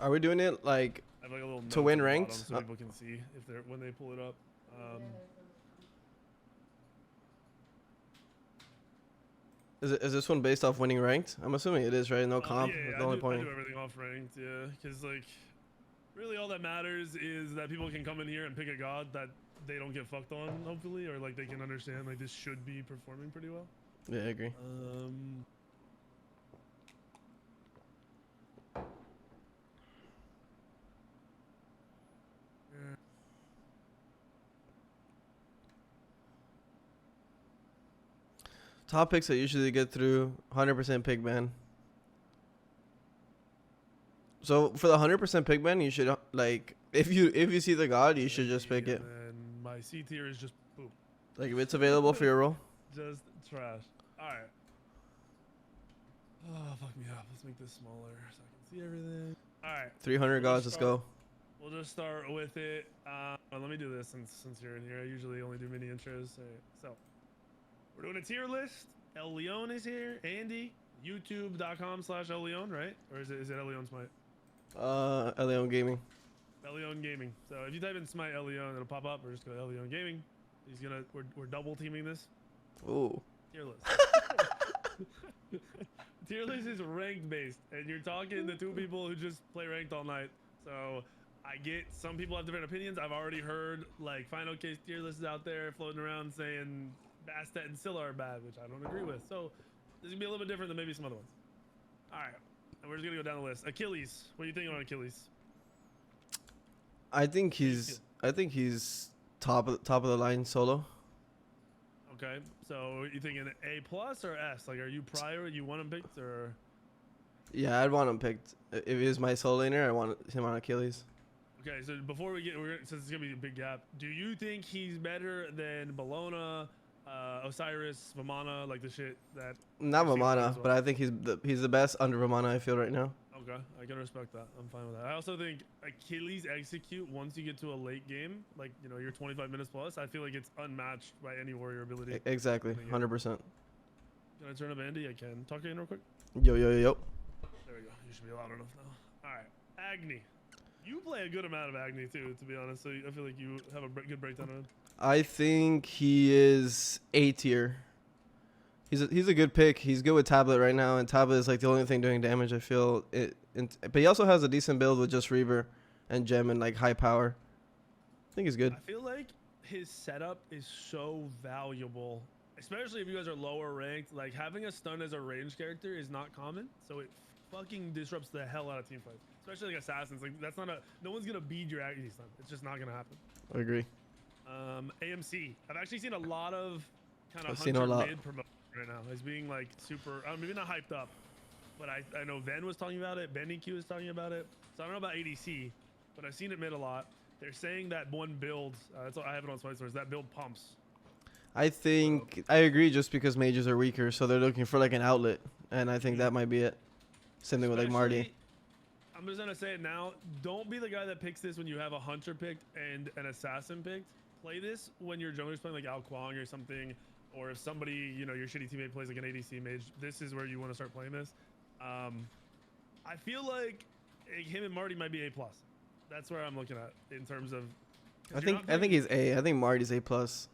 Are we doing it like I have like a little to note win at the ranked? bottom so people can see if they're when they pull it up. Is this one based off winning ranked? I'm assuming it is, right? No comp. Yeah, That's the only I point. do everything off ranked, yeah, because like really all that matters is that people can come in here and pick a god that they don't get fucked on, hopefully, or like they can understand like this should be performing pretty well. Yeah, I agree. Yeah. Top picks I usually get through 100% pig ban. So for the 100% pig ban, you should like if you see the god, you should just pick it. And my C tier is just boom. Like if it's available for your role. Just trash. All right. Oh fuck me up. Let's make this smaller so I can see everything. All right. 300 gods. Let's go. We'll just start with it. Let me do this since you're in here. I usually only do mini intros. So we're doing a tier list. El Leon is here. Andy. YouTube.com/El Leon, right? Or is it El Leon Smite? Leon Gaming. El Leon Gaming. So if you type in Smite El Leon, it'll pop up, or just go El Leon Gaming. We're double teaming this. Ooh. Tier list. Tier list is ranked based, and you're talking to two people who just play ranked all night. So I get some people have different opinions. I've already heard like final case tier lists out there floating around saying Bastet and Scylla are bad, which I don't agree with. So this is gonna be a little bit different than maybe some other ones. All right, and we're just gonna go down the list. Achilles, what are you thinking on Achilles? I think he's top of the line solo. Okay, so you thinking A plus or S? Like, are you prior? You want him picked or? Yeah, I'd want him picked. If he's my solo laner, I want him on Achilles. Okay, so before we get, since it's gonna be a big gap, do you think he's better than Bellona, Osiris, Vamana, like the shit that? Not Vamana, but I think he's the best under Vamana. I feel right now. Okay, I can respect that. I'm fine with that. I also think Achilles execute once you get to a late game, like you're 25 minutes plus. I feel like it's unmatched by any warrior ability. Exactly, 100%. Can I turn up Andy? I can. Talk to you real quick. Yo. There we go. You should be loud enough now. All right, Agni. You play a good amount of Agni too, to be honest. So I feel like you have a good breakdown of him. I think he is A tier. He's a good pick. He's good with tablet right now, and tablet is like the only thing doing damage. I feel it, but he also has a decent build with just Reaver and Gem and like high power. I think he's good. I feel like his setup is so valuable, especially if you guys are lower ranked. Like having a stun as a range character is not common, so it fucking disrupts the hell out of team fights, especially like assassins. Like that's not no one's gonna beat your Agni stun. It's just not gonna happen. I agree. AMC. I've actually seen a lot of kind of hunter mid promotion right now as being like super, maybe not hyped up, but I know Ven was talking about it. Benny Q was talking about it. So I don't know about ADC, but I've seen it mid a lot. They're saying that one build, that's what I have it on Smite Source, that build pumps. I think I agree just because mages are weaker, so they're looking for like an outlet, and I think that might be it. Same thing with like Marty. I'm just gonna say it now. Don't be the guy that picks this when you have a hunter picked and an assassin picked. Play this when your jungler's playing like Ao Kwang or something, or if somebody, your shitty teammate plays like an ADC mage. This is where you want to start playing this. I feel like him and Marty might be A plus. That's where I'm looking at in terms of. I think he's A. I think Marty's A plus.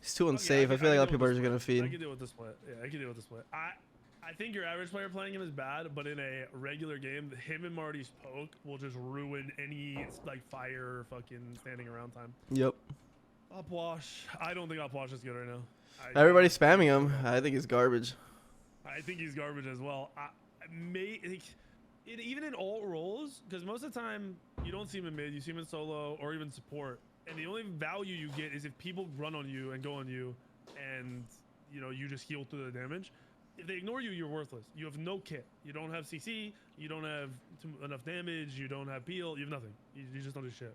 He's too unsafe. I feel like a lot of people are just gonna feed. I can deal with the split. Yeah, I can deal with the split. I think your average player playing him is bad, but in a regular game, him and Marty's poke will just ruin any like fire fucking standing around time. Yep. Upwash. I don't think Upwash is good right now. Everybody's spamming him. I think he's garbage. I think he's garbage as well. Even in alt roles, because most of the time you don't see him in mid, you see him in solo or even support, and the only value you get is if people run on you and go on you, and you just heal through the damage. If they ignore you, you're worthless. You have no kit. You don't have CC. You don't have enough damage. You don't have peel. You have nothing. You just don't do shit.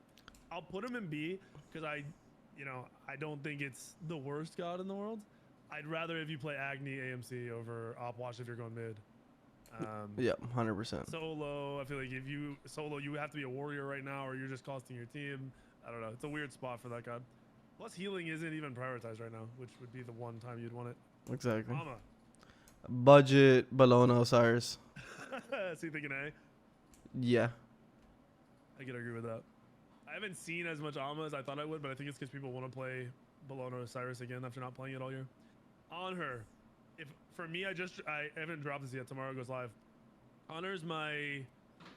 I'll put him in B because I don't think it's the worst god in the world. I'd rather if you play Agni AMC over Opwash if you're going mid. Yeah, 100%. Solo, I feel like if you you have to be a warrior right now, or you're just costing your team. I don't know. It's a weird spot for that god. Plus, healing isn't even prioritized right now, which would be the one time you'd want it. Exactly. Mama. Budget Bellona Osiris. So you thinking A? Yeah. I can agree with that. I haven't seen as much Alma as I thought I would, but I think it's because people want to play Bologna or Cyrus again after not playing it all year. On her, if for me, I haven't dropped this yet. Tomorrow goes live. Honor's my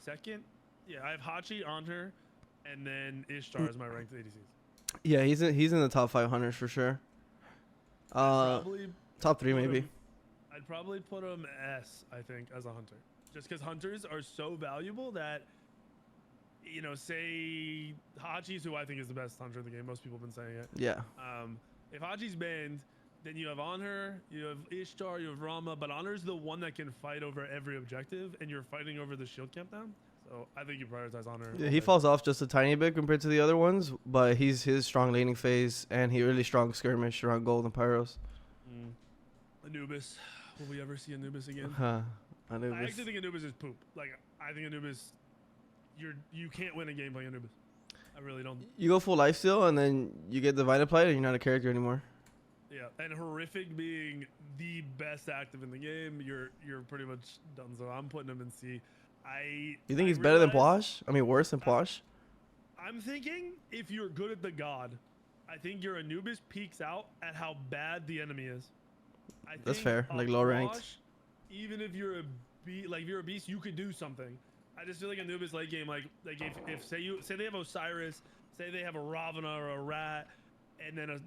second. Yeah, I have Hachi on her, and then Ishtar is my ranked ADCs. Yeah, he's in the top 500 for sure. Top 3 maybe. I'd probably put him S, I think, as a hunter, just because hunters are so valuable that, you know, say Hachi's who I think is the best hunter in the game. Most people have been saying it. Yeah. If Hachi's banned, then you have Honor, you have Ishtar, you have Rama, but Honor's the one that can fight over every objective, and you're fighting over the shield camp now. So I think you prioritize Honor. Yeah, he falls off just a tiny bit compared to the other ones, but he's his strong laning phase, and he really strong skirmish around gold and pyros. Anubis. Will we ever see Anubis again? Anubis. I actually think Anubis is poop. Like, I think Anubis, you can't win a game playing Anubis. I really don't. You go full lifesteal, and then you get Divine Applied, and you're not a character anymore. Yeah, and Horrific being the best active in the game, you're pretty much done. So I'm putting him in C. You think he's better than Pwash? I mean, worse than Pwash? I'm thinking if you're good at the god, I think your Anubis peaks out at how bad the enemy is. That's fair. Like low ranked. Even if you're if you're a beast, you could do something. I just feel like Anubis late game, like if say they have Osiris, say they have a Ravana or a Rat, and then a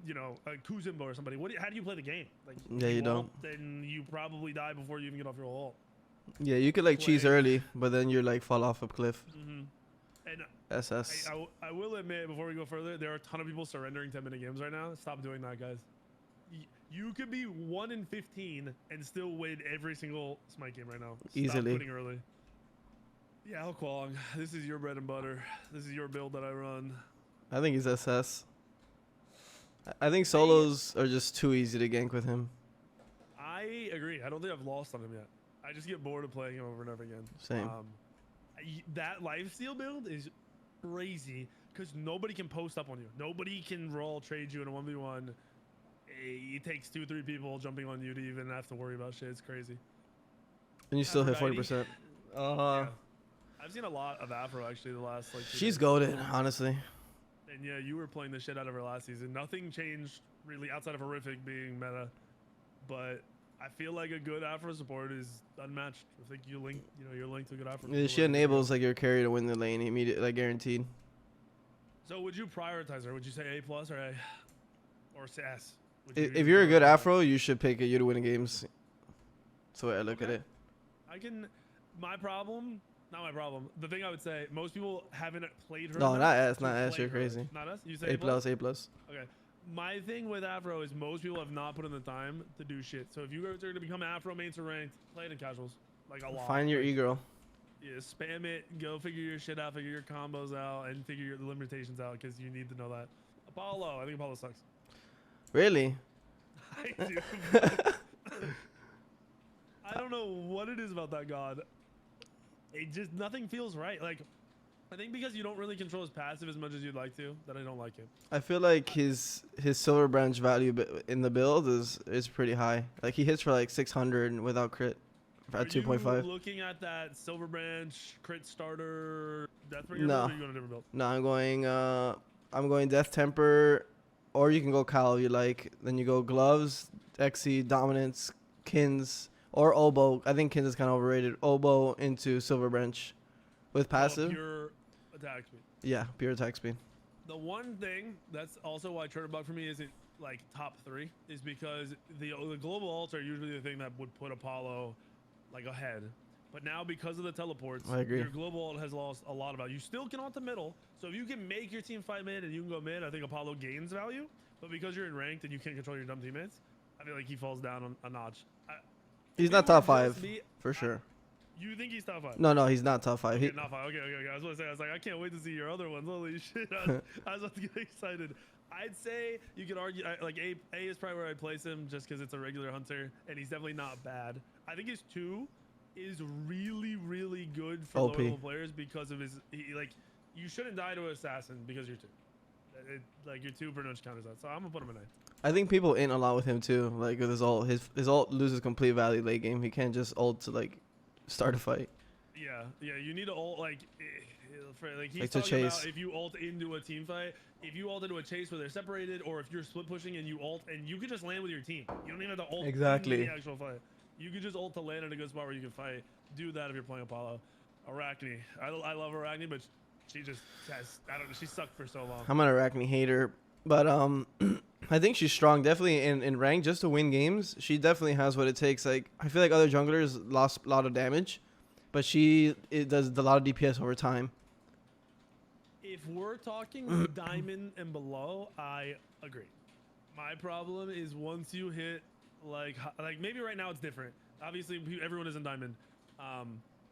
Kuzimba or somebody. How do you play the game? Like, yeah, you don't. Then you probably die before you even get off your ult. Yeah, you could like cheese early, but then you're like fall off a cliff. And SS. I will admit, before we go further, there are a ton of people surrendering 10-minute games right now. Stop doing that, guys. You could be 1 in 15 and still win every single Smite game right now. Easily. Stop quitting early. Yeah, Al Kwong, this is your bread and butter. This is your build that I run. I think he's SS. I think solos are just too easy to gank with him. I agree. I don't think I've lost on him yet. I just get bored of playing him over and over again. Same. That lifesteal build is crazy because nobody can post up on you. Nobody can roll trade you in a 1v1. It takes 2-3 people jumping on you to even have to worry about shit. It's crazy. And you still hit 40%. Yeah. I've seen a lot of Afro actually the last like 2 She's days. goated, honestly. And yeah, you were playing the shit out of her last season. Nothing changed really outside of Horrific being meta, but I feel like a good Afro support is unmatched. I think you're linked to a good Afro. Yeah, she enables like your carry to win the lane immediately, like guaranteed. So would you prioritize her? Would you say A+ or A or S? If you're a good Afro, you should pick you to win games. That's the way I look at it. Not my problem. The thing I would say, most people haven't played her. No, not S. You're crazy. Not S? You say A+, A+. Okay. My thing with Afro is most people have not put in the time to do shit. So if you guys are going to become Afro mains or ranked, play it in casuals. Like a lot. Find your e-girl. Yeah, spam it. Go figure your shit out. Figure your combos out. And figure the limitations out because you need to know that. Apollo. I think Apollo sucks. Really? I do. I don't know what it is about that god. It just, nothing feels right. Like, I think because you don't really control his passive as much as you'd like to, that I don't like him. I feel like his silver branch value in the build is pretty high. Like he hits for like 600 without crit at 2.5. Are you looking at that silver branch crit starter Deathbringer build, or are you going a different build? No, I'm going Death Temper, or you can go Cal if you like. Then you go gloves, XC, dominance, Kins, or Oboe. I think Kins is kind of overrated. Oboe into silver branch with passive. Pure attack speed. Yeah, pure attack speed. The one thing that's also why Turtlebuck for me isn't like top 3 is because the global ults are usually the thing that would put Apollo like ahead. But now because of the teleports, I agree. Your global ult has lost a lot of value. You still can ult the middle, so if you can make your team fight mid and you can go mid, I think Apollo gains value. But because you're in ranked and you can't control your dumb teammates, I feel like he falls down a notch. He's not top 5 for sure. You think he's top 5? No, he's not top 5. Okay, not 5. Okay. I was going to say, I can't wait to see your other ones. Holy shit. I was about to get excited. I'd say you could argue, like, A is probably where I'd place him just because it's a regular hunter, and he's definitely not bad. I think his 2 is really, really good for low-level players because of his, you shouldn't die to an assassin because you're 2. Like, your 2 pretty much counters that. So I'm going to put him in A. I think people int a lot with him too. Like with his ult, his ult loses complete value late game. He can't just ult to like start a fight. Yeah. You need to ult like Like he's Like to talking chase. about if you ult into a team fight, if you ult into a chase where they're separated, or if you're split pushing and you ult and you could just land with your team. You don't even have to ult in the actual fight. You could just ult to land in a good spot where you can fight. Do that if you're playing Apollo. Arachne. I love Arachne, but she just has, I don't know, she sucked for so long. I'm an Arachne hater, but I think she's strong. Definitely in rank, just to win games, she definitely has what it takes. Like I feel like other junglers lost a lot of damage, but it does a lot of DPS over time. If we're talking diamond and below, I agree. My problem is once you hit like maybe right now it's different. Obviously everyone is in diamond.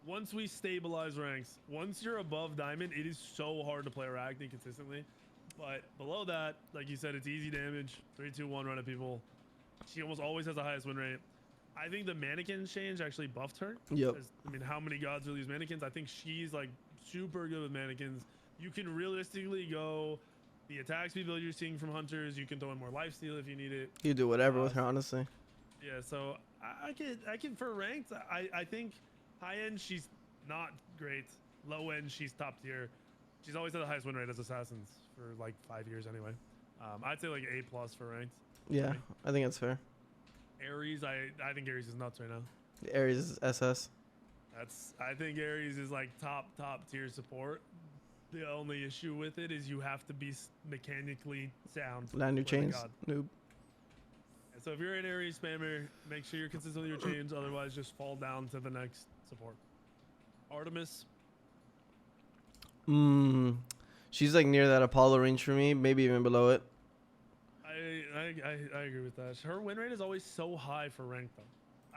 Once we stabilize ranks, once you're above diamond, it is so hard to play Arachne consistently. But below that, like you said, it's easy damage. 3-2-1 run at people. She almost always has the highest win rate. I think the mannequin change actually buffed her. Yep. I mean, how many gods really use mannequins? I think she's like super good with mannequins. You can realistically go the attack speed build you're seeing from hunters. You can throw in more lifesteal if you need it. You do whatever with her, honestly. Yeah, so I can for ranked, I think high end she's not great. Low end she's top tier. She's always had the highest win rate as assassins for like 5 years anyway. I'd say like A+ for ranked. Yeah, I think that's fair. Ares, I think Ares is nuts right now. Ares is SS. I think Ares is like top tier support. The only issue with it is you have to be mechanically sound. Land your chains. Noob. And so if you're an Ares spammer, make sure you're consistent with your chains. Otherwise, just fall down to the next support. Artemis. She's like near that Apollo range for me, maybe even below it. I agree with that. Her win rate is always so high for rank though.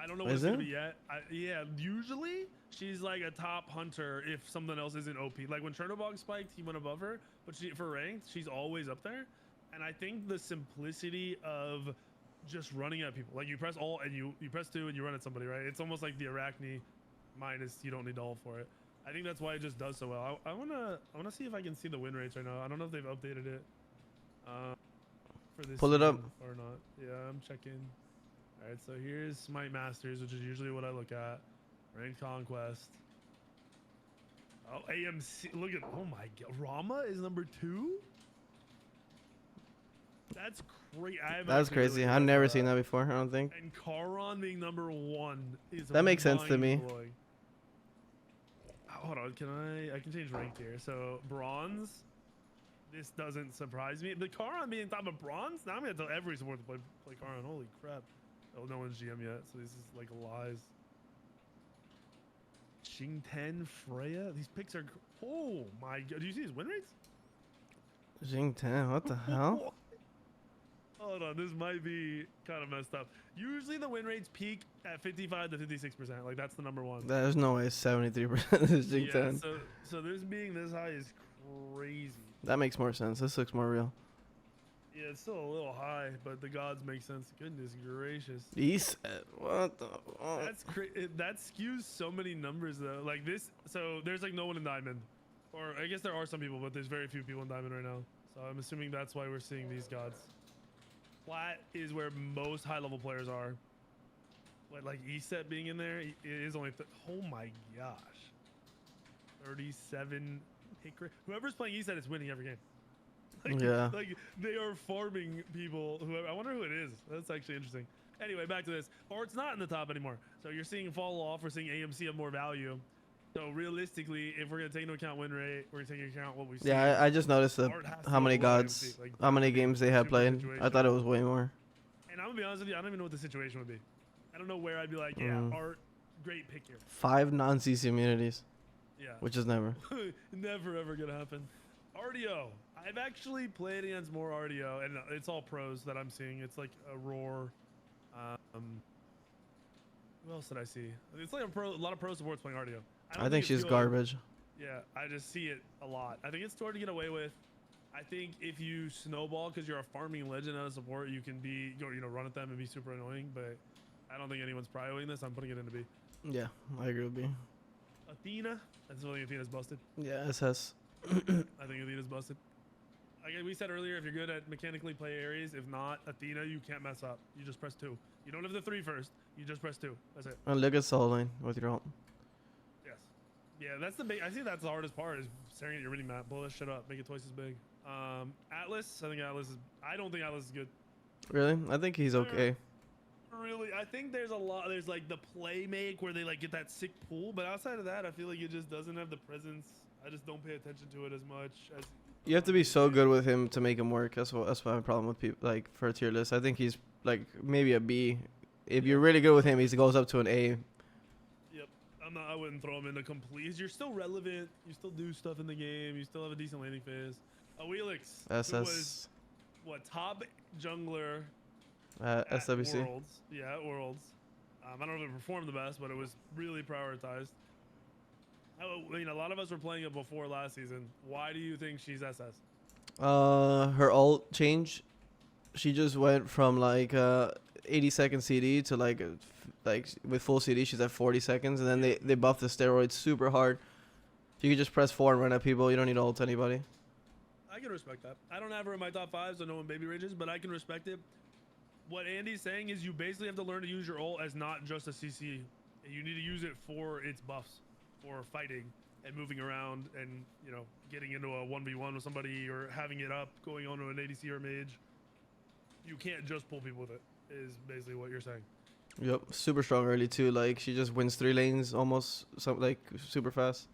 I don't know what Is it's it? gonna be yet. Yeah, usually she's like a top hunter if something else isn't OP. Like when Chernobog spiked, he went above her, but for ranked, she's always up there. And I think the simplicity of just running at people, like you press alt and you press 2 and you run at somebody, right? It's almost like the Arachne minus you don't need to ult for it. I think that's why it just does so well. I wanna see if I can see the win rates right now. I don't know if they've updated it for this Pull it up or not. Yeah, I'm checking. All right, so here's Smite Masters, which is usually what I look at. Ranked Conquest. Oh, AMC. Look at, oh my god, Rama is number 2. That's crazy. That's crazy. I've never seen that before. I don't think. And Charon being number 1 is that makes sense to me. Hold on, I can change ranked here. So bronze. This doesn't surprise me. The Charon being top of bronze. Now I'm gonna tell every support to play Charon. Holy crap! Oh, no one's GM yet, so this is like lies. Xing 10, Freya. These picks are. Oh my god! Do you see his win rates? Xing 10. What the hell? Hold on, this might be kind of messed up. Usually the win rates peak at 55 to 56%. Like that's the number 1. There's no way 73% is Xing 10. So this being this high is crazy. That makes more sense. This looks more real. Yeah, it's still a little high, but the gods make sense. Goodness gracious. He said, what the? That's crazy. That skews so many numbers though. Like this, so there's like no one in diamond, or I guess there are some people, but there's very few people in diamond right now. So I'm assuming that's why we're seeing these gods. Plat is where most high-level players are. But like ESET being in there, it is only. Oh my gosh. 37 hit rate. Whoever's playing ESET is winning every game. Like, yeah. Like they are farming people. Whoever. I wonder who it is. That's actually interesting. Anyway, back to this. Or it's not in the top anymore. So you're seeing fall off. We're seeing AMC have more value. So realistically, if we're gonna take into account win rate, we're gonna take into account what we see. Yeah, I just noticed how many gods, like, how many games they had played. I thought it was way more. And I'm gonna be honest with you, I don't even know what the situation would be. I don't know where I'd be like, yeah, Art, great pick here. 5 non-CC immunities. Yeah. Which is never. Never ever gonna happen. RDO. I've actually played against more RDO, and it's all pros that I'm seeing. It's like a Roar. Who else did I see? It's like a lot of pro supports playing RDO. I think she's garbage. Yeah, I just see it a lot. I think it's hard to get away with. I think if you snowball because you're a farming legend out of support, you can run at them and be super annoying. But I don't think anyone's prioing this. I'm putting it into B. Yeah, I agree with B. Athena. I just think Athena's busted. Yeah, SS. I think Athena's busted. Like we said earlier, if you're good at mechanically play Ares, if not Athena, you can't mess up. You just press 2. You don't have the 3 first. You just press 2. That's it. And look at Soul Lane with your ult. Yes. Yeah, that's the big. I think that's the hardest part is staring at your mini map. Blow that shit up. Make it twice as big. Atlas. I think Atlas is. I don't think Atlas is good. Really? I think he's okay. Really, I think there's a lot. There's like the play make where they like get that sick pull, but outside of that, I feel like it just doesn't have the presence. I just don't pay attention to it as much as. You have to be so good with him to make him work. That's my problem with people like for a tier list. I think he's like maybe a B. If you're really good with him, he goes up to an A. Yep, I wouldn't throw him in the complete. You're still relevant. You still do stuff in the game. You still have a decent landing phase. WEAK3N, who was what top jungler at SWC. Worlds. Yeah, at Worlds. I don't know if it performed the best, but it was really prioritized. I mean, a lot of us were playing it before last season. Why do you think she's SS? Her ult change. She just went from like 80-second CD to like with full CD she's at 40 seconds, and then they buffed the steroids super hard. You can just press 4 and run at people. You don't need to ult anybody. I can respect that. I don't have her in my top 5, so no one baby rages, but I can respect it. What Andy's saying is you basically have to learn to use your ult as not just a CC. You need to use it for its buffs, for fighting and moving around and, you know, getting into a 1v1 with somebody or having it up, going on to an ADC or mage. You can't just pull people with it, is basically what you're saying. Yep, super strong early too. Like she just wins 3 lanes almost, like super fast.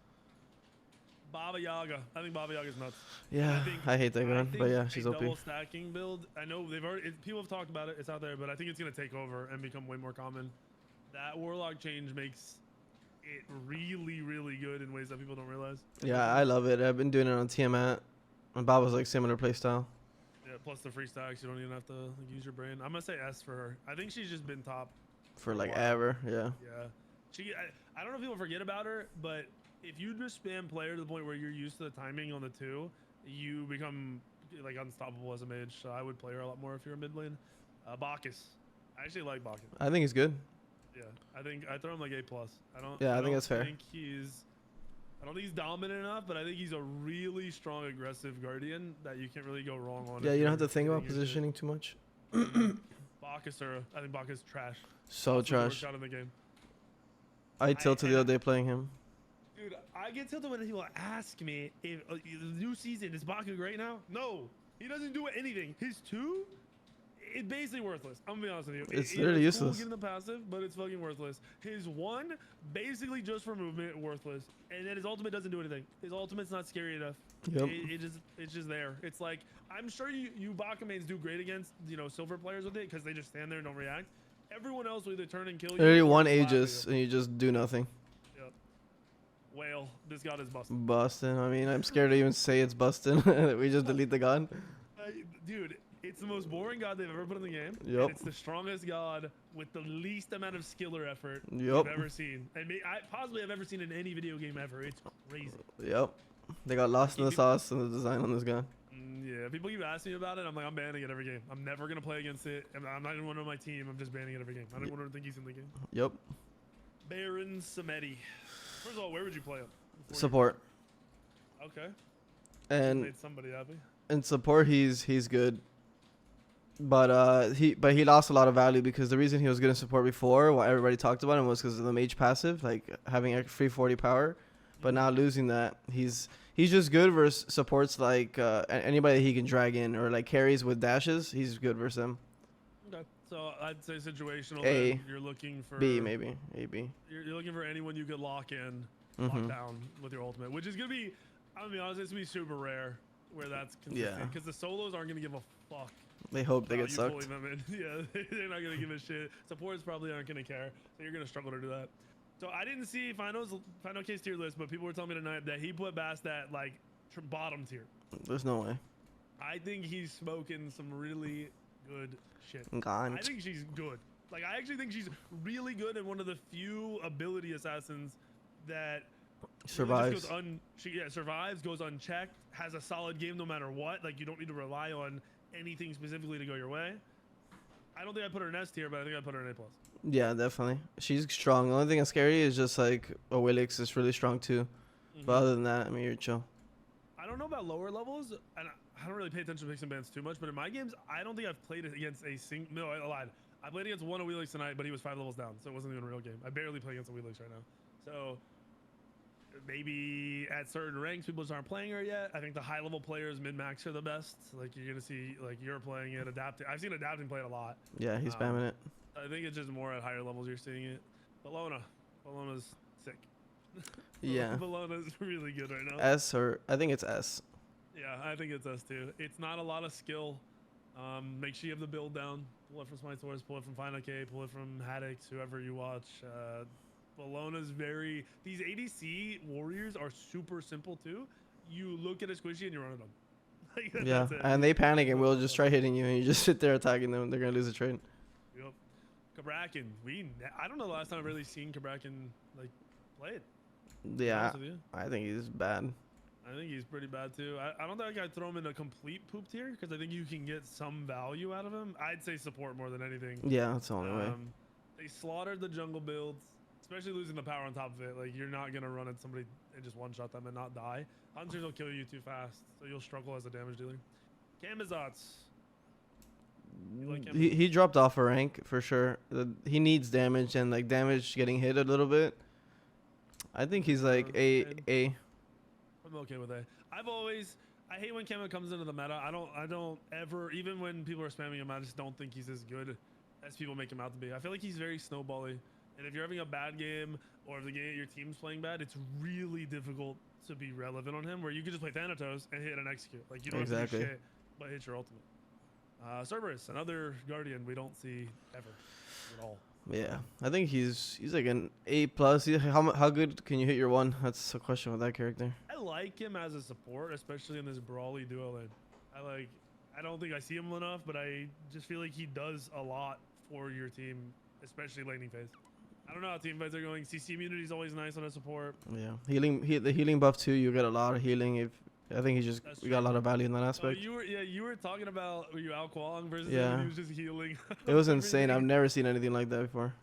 Baba Yaga. I think Baba Yaga's nuts. Yeah, I hate that gun, but yeah, she's OP. Double stacking build. I know they've already. People have talked about it. It's out there, but I think it's gonna take over and become way more common. That warlock change makes it really, really good in ways that people don't realize. Yeah, I love it. I've been doing it on Tiamat, and Baba's like similar playstyle. Yeah, plus the free stacks, you don't even have to like, use your brain. I'm gonna say S for her. I think she's just been top for like ever. Yeah. Yeah. I don't know if people forget about her, but if you just spam player to the point where you're used to the timing on the 2, you become like unstoppable as a mage. So I would play her a lot more if you're a mid lane. Bacchus. I actually like Bacchus. I think he's good. Yeah, I think I throw him like A+. I think that's fair. I don't think he's dominant enough, but I think he's a really strong, aggressive guardian that you can't really go wrong on. Yeah, you don't have to think about positioning too much. Bacchus, I think Bacchus is trash. So trash. Shot in the game. I tilted the other day playing him. Dude, I get tilted when people ask me if the new season is Baku great now. No, he doesn't do anything. His 2, it's basically worthless. I'm gonna be honest with you. It's literally useless. Cool, getting the passive, but it's fucking worthless. His 1, basically just for movement, worthless. And then his ultimate doesn't do anything. His ultimate's not scary enough. Yep. It's just there. It's like I'm sure you Baka mains do great against silver players with it because they just stand there and don't react. Everyone else will either turn and kill you. Literally 1 Aegis and you just do nothing. Yep. Whale, this god is busted. Bustin'. I mean, I'm scared to even say it's bustin'. We just delete the god. Dude, it's the most boring god they've ever put in the game. Yep. And it's the strongest god with the least amount of skill or effort Yep. I've ever seen. And I possibly have ever seen in any video game ever. It's crazy. Yep. They got lost in the sauce and the design on this gun. Yeah, people keep asking me about it. I'm like, I'm banning it every game. I'm never going to play against it. I'm not even one on my team. I'm just banning it every game. I don't want to think he's in the game. Yep. Baron Samedi. First of all, where would you play him? Support. Okay. And made somebody happy. in support, he's good. But he lost a lot of value because the reason he was good in support before, what everybody talked about him, was because of the mage passive, like having a free 40 power. But now losing that, he's just good versus supports like anybody that he can drag in or like carries with dashes. He's good versus them. Okay, so I'd say situational. A. You're looking for B maybe. A B. You're looking for anyone you could lock in, lock down with your ultimate, which is gonna be. I'm gonna be honest, it's gonna be super rare where that's consistent because the solos aren't gonna give a fuck. They hope they get sucked. Yeah, they're not gonna give a shit. Supports probably aren't gonna care, so you're gonna struggle to do that. So I didn't see final case tier list, but people were telling me tonight that he put Bast at like bottom tier. There's no way. I think he's smoking some really good shit. God. I think she's good. Like I actually think she's really good and one of the few ability assassins that survives. Really survives, goes unchecked, has a solid game no matter what. Like you don't need to rely on anything specifically to go your way. I don't think I put her in S tier, but I think I put her in A+. Yeah, definitely. She's strong. The only thing that's scary is just like WEAK3N is really strong too. But other than that, I mean, you're chill. I don't know about lower levels, and I don't really pay attention to picks and bans too much, but in my games, I don't think I've played against a single. No, I lied. I played against one of WEAK3N tonight, but he was 5 levels down, so it wasn't even a real game. I barely play against the WEAK3N right now. So maybe at certain ranks, people just aren't playing her yet. I think the high level players, mid max, are the best. Like you're gonna see, like you're playing it, adapting. I've seen adapting play it a lot. Yeah, he's spamming it. I think it's just more at higher levels you're seeing it. Bologna's sick. Yeah. Bologna's really good right now. S or I think it's S. Yeah, I think it's S too. It's not a lot of skill. Make sure you have the build down. Pull it from Smite Source, pull it from Final K, pull it from Haddix, whoever you watch. Bologna's very... These ADC warriors are super simple too. You look at a squishy and you run at them. Like, Yeah, and they panic and we'll just try hitting you and you just sit there attacking them. They're going to lose a trade. Yep. Kabrakan. I don't know the last time I've really seen Kabrakan like play it. Yeah, I think he's bad. I think he's pretty bad too. I don't think I'd throw him in a complete poop tier because I think you can get some value out of him. I'd say support more than anything. Yeah, that's the only way. They slaughtered the jungle builds, especially losing the power on top of it. Like you're not gonna run at somebody and just one-shot them and not die. Hunters will kill you too fast, so you'll struggle as a damage dealer. Camazotz. Like he dropped off a rank for sure. He needs damage and like damage getting hit a little bit. I think he's like A. I'm okay with that. I hate when Kama comes into the meta. I don't ever, even when people are spamming him, I just don't think he's as good as people make him out to be. I feel like he's very snowbally. And if you're having a bad game or if your team's playing bad, it's really difficult to be relevant on him where you can just play Thanatos and hit and execute. Like you don't have to do shit, but hit your ultimate. Cerberus, another Guardian we don't see ever at all. Yeah, I think he's like an A+. How good can you hit your one? That's a question with that character. I like him as a support, especially in this brawly duo lane. I don't think I see him enough, but I just feel like he does a lot for your team, especially laning phase. I don't know how team fights are going. CC immunity is always nice on a support. Yeah, the healing buff too. You get a lot of healing. I think we got a lot of value in that aspect. Oh, you were talking about were you Al Kwong versus yeah. him, he was just healing. It was insane. I've never seen anything like that before.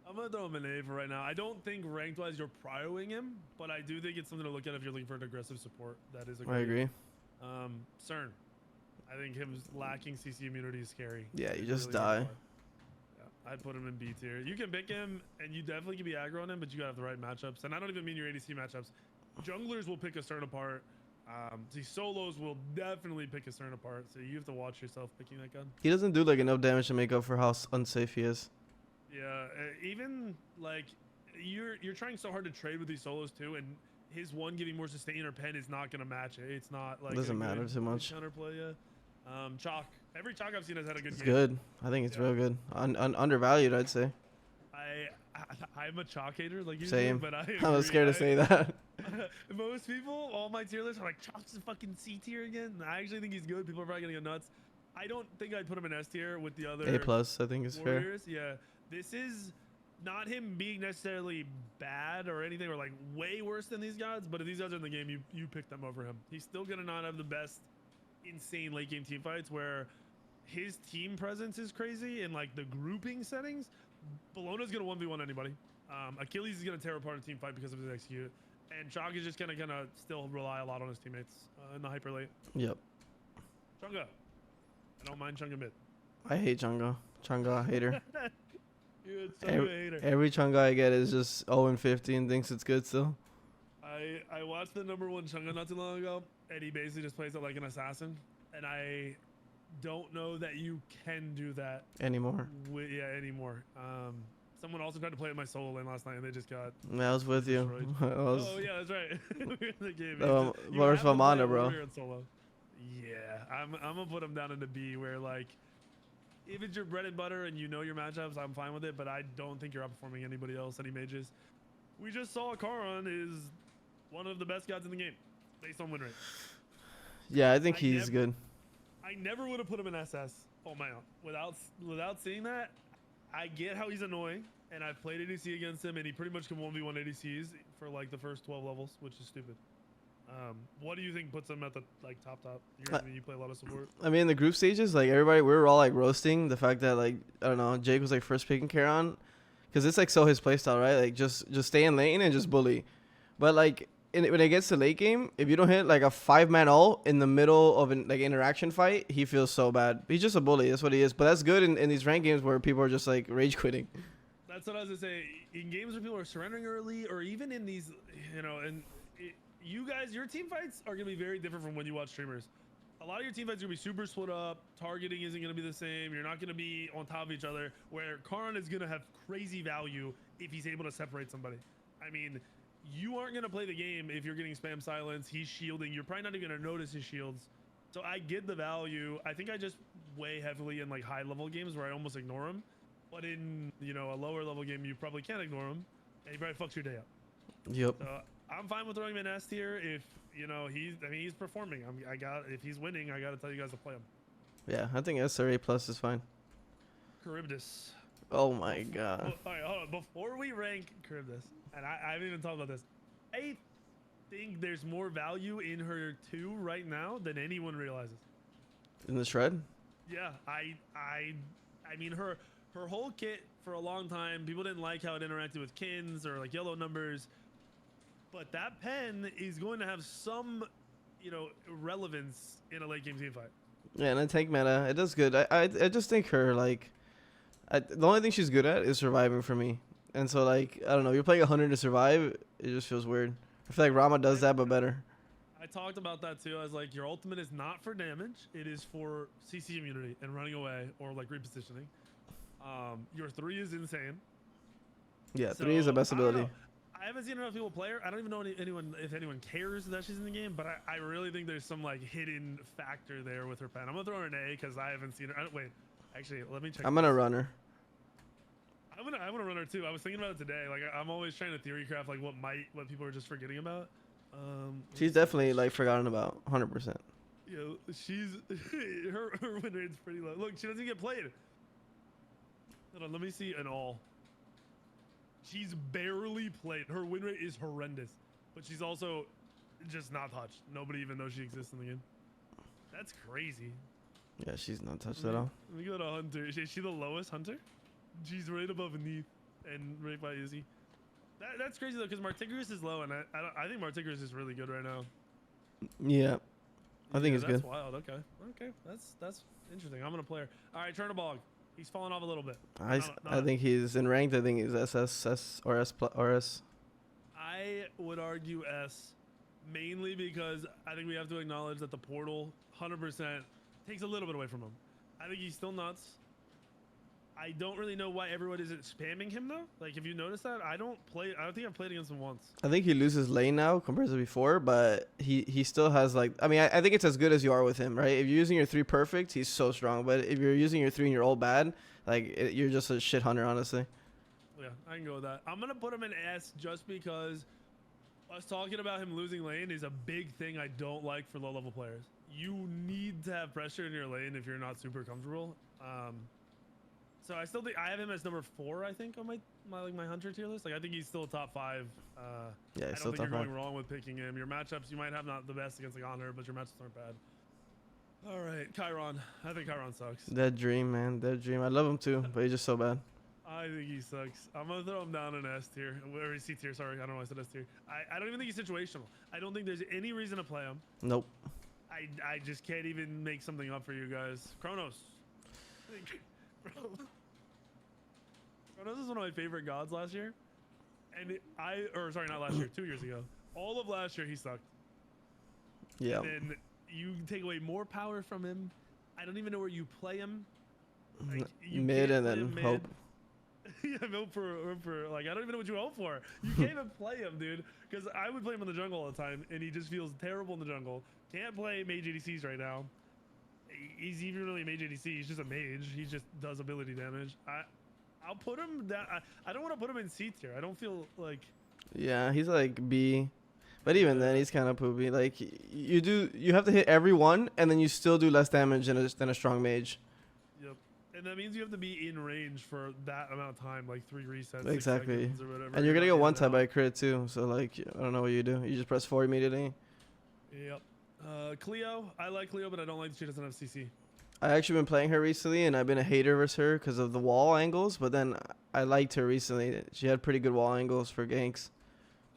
I'm gonna throw him an A for right now. I don't think ranked wise you're prioing him, but I do think it's something to look at if you're looking for an aggressive support. That is a great. I agree. CERN. I think him lacking CC immunity is scary. Yeah, you just really die. Yeah, I'd put him in B tier. You can pick him, and you definitely can be aggro on him, but you gotta have the right matchups. And I don't even mean your ADC matchups. Junglers will pick a CERN apart. The solos will definitely pick a CERN apart, so you have to watch yourself picking that gun. He doesn't do like enough damage to make up for how unsafe he is. Yeah, even like you're trying so hard to trade with these solos too, and his one giving more sustain or pen is not gonna match it. It's not like it doesn't matter too much. Counterplay, yeah. Chalk. Every Chalk I've seen has had a good game. Good. I think it's real good. Undervalued, I'd say. I'm a Chalk hater, like you. Same. But I was scared to say that. Most people, all my tier lists are like Chalk's a fucking C tier again. I actually think he's good. People are probably gonna go nuts. I don't think I'd put him in S tier with the other A+. I think is warriors. Fair. Yeah, this is not him being necessarily bad or anything, or like way worse than these guys. But if these guys are in the game, you pick them over him. He's still gonna not have the best, insane late game team fights where his team presence is crazy in like the grouping settings. Bologna's gonna 1v1 anybody. Achilles is gonna tear apart a team fight because of his execute. And Chalk is just gonna still rely a lot on his teammates in the hyper late. Yep. Chunga. I don't mind Chunga mid. I hate Chunga. Chunga hater. You're a Chunga hater. Every Chunga I get is just 0-50 and thinks it's good still. I watched the #1 Chunga not too long ago, and he basically just plays it like an assassin. And I don't know that you can do that anymore. Anymore. Someone also tried to play in my solo lane last night, and they just got. I was with you. Oh yeah, that's right. We were in the game. Versus Vamana, bro. Solo. Yeah, I'm gonna put him down into B, where like, if it's your bread and butter and you know your matchups, I'm fine with it. But I don't think you're outperforming anybody else, any mages. We just saw Karan is one of the best gods in the game, based on win rate. Yeah, I think he's good. I never would have put him in SS on my own. Without seeing that, I get how he's annoying, and I've played ADC against him, and he pretty much can 1v1 ADCs for like the first 12 levels, which is stupid. What do you think puts him at the like top? You play a lot of support. I mean, the group stages, like everybody, we were all like roasting the fact that like I don't know, Jake was like first picking Karan, because it's like so his playstyle, right? Like just stay in lane and just bully. But like when it gets to late game, if you don't hit like a 5-man ult in the middle of an like interaction fight, he feels so bad. He's just a bully. That's what he is. But that's good in these ranked games where people are just like rage quitting. That's what I was gonna say. In games where people are surrendering early, or even in these, you know, and you guys, your team fights are gonna be very different from when you watch streamers. A lot of your team fights are gonna be super split up. Targeting isn't gonna be the same. You're not gonna be on top of each other. Where Karan is gonna have crazy value if he's able to separate somebody. I mean, you aren't gonna play the game if you're getting spam silence. He's shielding. You're probably not even gonna notice his shields. So I get the value. I think I just weigh heavily in like high level games where I almost ignore him. But in, you know, a lower level game, you probably can't ignore him, and he probably fucks your day up. Yep. So I'm fine with throwing him in S tier if, you know, he's performing. If he's winning, I gotta tell you guys to play him. Yeah, I think S or A plus is fine. Charybdis. Oh my god. All right, hold on. Before we rank Charybdis, and I haven't even talked about this, I think there's more value in her 2 right now than anyone realizes. In the shred? Yeah, I mean her whole kit for a long time, people didn't like how it interacted with kins or like yellow numbers, but that pen is going to have some, you know, relevance in a late game team fight. Yeah, and in tank meta, it does good. I just think her, like, the only thing she's good at is surviving for me. And so, like, I don't know, you're playing 100 to survive, it just feels weird. I feel like Rama does that, but better. I talked about that too. I was like, your ultimate is not for damage. It is for CC immunity and running away or like repositioning. Your 3 is insane. Yeah, 3 is the best ability. I haven't seen enough people play her. I don't even know if anyone cares that she's in the game, but I really think there's some like hidden factor there with her pen. I'm gonna throw her an A because I haven't seen her. Wait, actually, let me check. I'm gonna run her. I'm gonna run her too. I was thinking about it today. Like I'm always trying to theory craft like what people are just forgetting about. She's definitely like forgotten about 100%. Yeah, she's her win rate's pretty low. Look, she doesn't get played. Hold on, let me see an all. She's barely played. Her win rate is horrendous, but she's also just not touched. Nobody even knows she exists in the game. That's crazy. Yeah, she's not touched at all. Let me go to Hunter. Is she the lowest Hunter? She's right above Neath and right by Izzy. That's crazy though, because Martigris is low, and I think Martigris is really good right now. Yeah, I think it's good. That's wild. Okay, that's interesting. I'm gonna play her. All right, Chernobog. He's falling off a little bit. I think he's in ranked. I think he's S or S. I would argue S, mainly because I think we have to acknowledge that the portal 100% takes a little bit away from him. I think he's still nuts. I don't really know why everyone isn't spamming him though. Like if you notice that, I don't think I've played against him once. I think he loses lane now compared to before, but he still has like, I mean, I think it's as good as you are with him, right? If you're using your 3 perfect, he's so strong. But if you're using your 3 and you're all bad, like you're just a shit hunter, honestly. Yeah, I can go with that. I'm gonna put him in S just because us talking about him losing lane is a big thing I don't like for low level players. You need to have pressure in your lane if you're not super comfortable. So I still think I have him as number 4. I think on my hunter tier list. Like I think he's still a top 5. Yeah, I don't still think top you're 5. going wrong with picking him. Your matchups you might have not the best against like Honor, but your matchups aren't bad. All right, Chiron. I think Chiron sucks. Dead Dream, man. Dead Dream. I love him too, but he's just so bad. I think he sucks. I'm gonna throw him down in S tier, or C tier. Sorry, I don't know why I said S tier. I don't even think he's situational. I don't think there's any reason to play him. Nope. I just can't even make something up for you guys. Kronos. Kronos is one of my favorite gods last year, and sorry, not last year, 2 years ago. All of last year he sucked. Yeah. And then you take away more power from him. I don't even know where you play him. Like, you mid can't and play then him mid. hope. Yeah, hope for like I don't even know what you hope for. You can't even play him, dude. Because I would play him in the jungle all the time, and he just feels terrible in the jungle. Can't play mage ADCs right now. He's even really a mage ADC. He's just a mage. He just does ability damage. I'll put him down. I don't want to put him in C tier. I don't feel like. Yeah, he's like B, but even then he's kind of poopy. Like you have to hit every one, and then you still do less damage than a strong mage. Yep, and that means you have to be in range for that amount of time, like 3 resets. Exactly. 6 seconds or whatever. And you're gonna get one tap by crit too. So like I don't know what you do. You just press 4 immediately. Yep. Cleo, I like Cleo, but I don't like that she doesn't have CC. I actually been playing her recently, and I've been a hater versus her because of the wall angles. But then I liked her recently. She had pretty good wall angles for ganks.